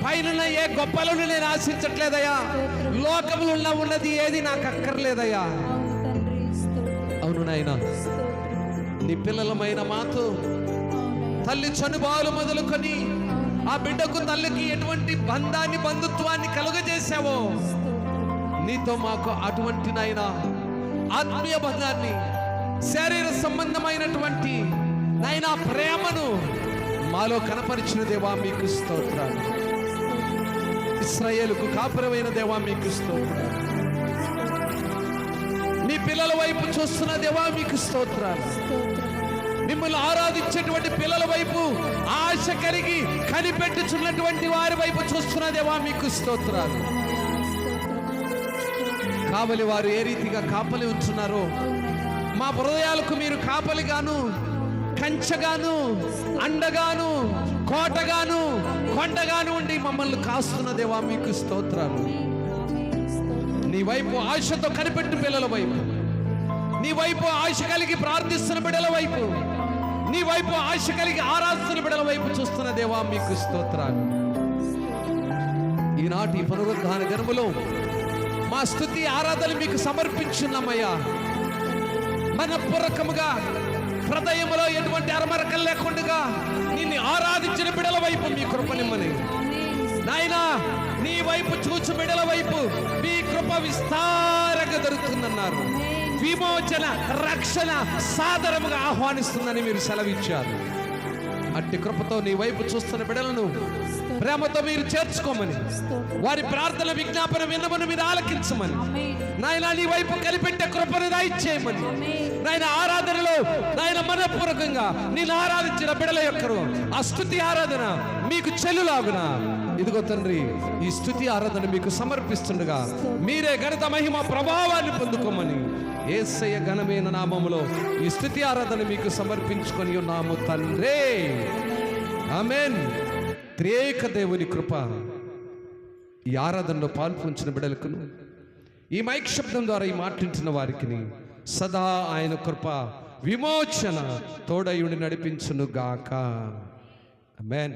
పైనున్న ఏ గొప్పలను నేను ఆశించట్లేదయ్యా, లోకములో ఉన్నది ఏది నాకు అక్కర్లేదయ్యా. అవును నాయన, నీ పిల్లలమైన మాతో తల్లి చనుబాలు మొదలుకొని ఆ బిడ్డకు తల్లికి ఎటువంటి బంధాన్ని బంధుత్వాన్ని కలుగజేశావో నీతో మాకు అటువంటి నాయన ఆత్మీయ బంధాన్ని, శరీర సంబంధమైనటువంటి నాయన ప్రేమను మాలో కనపరిచిన దేవా మీకు స్తోత్రాలు. ఇశ్రాయేలుకు కాపురమైన దేవా మీకు స్తోత్రాలు. నీ పిల్లల వైపు చూస్తున్న దేవా మీకు స్తోత్రాలు. మిమ్మల్ని ఆరాధించేటువంటి పిల్లల వైపు ఆశ కలిగి కనిపెట్టుచున్నటువంటి వారి వైపు చూస్తున్న దేవా మీకు స్తోత్రాలు. కావలి వారు ఏ రీతిగా కాపలి ఉంచున్నారో మా హృదయాలకు మీరు కాపలిగాను, కంచగాను, అండగాను, కోటగాను, కొండగాను ఉండి మమ్మల్ని కాస్తున్న దేవా మీకు స్తోత్రాలు. నీ వైపు ఆశతో కనిపెట్టు పిల్లల వైపు, నీ వైపు ఆశ కలిగి ప్రార్థిస్తున్న బిడ్డల వైపు, నీ వైపు ఆశ కలిగి ఆరాధిస్తున్న బిడ్డల వైపు చూస్తున్న దేవా మీకు స్తోత్రాలు. ఈనాటి పునరుద్ధాన దినములో మా స్తుతి ఆరాధన మీకు సమర్పించున్నామయ్యా. మనపూర్వకముగా హృదయములో ఎటువంటి అరమరకలు లేకుండా నిన్ను ఆరాధించిన బిడ్డల వైపు మీ కృపనిమ్మని నాయనా, నీ వైపు చూచు బిడ్డల వైపు మీ కృప విస్తారంగా దొరుకుతుందన్నారు. విమోచన, రక్షణ సాదరముగా ఆహ్వానిస్తుందని మీరు సెలవిచ్చారు. అట్టి కృపతో నీ వైపు చూస్తున్న బిడ్డలను ప్రేమతో మీరు చేర్చుకోమని, వారి ప్రార్థన విజ్ఞాపన విన్నమని మీరు ఆలకించమని నాయన, నీ వైపు కలిపెట్టే కృపను దయచేయమని నాయన, ఆరాధనలో నాయన మనపూర్వకంగా నేను ఆరాధించిన బిడ్డల యొక్కరు ఆ స్తుతి ఆరాధన మీకు చెల్లులాగున ఇదిగో తండ్రి, ఈ స్తుతి ఆరాధన మీకు సమర్పిస్తుండగా మీరే ఘనత మహిమ ప్రభావాన్ని పొందుకోమని యేసయ్య ఘనమైన నామములో ఈ స్తుతి ఆరాధన మీకు సమర్పించుకొని ఉన్నాము తండ్రి. ఆమేన్. త్రియేక దేవుని కృప ఈ ఆరాధనలో పాల్పొంచిన బిడ్డలకును, ఈ మైక్ శబ్దం ద్వారా ఈ మాట్లాడుతున్న వారికి సదా ఆయన కృప విమోచన తోడయుండి నడిపించును గాక. ఆమేన్.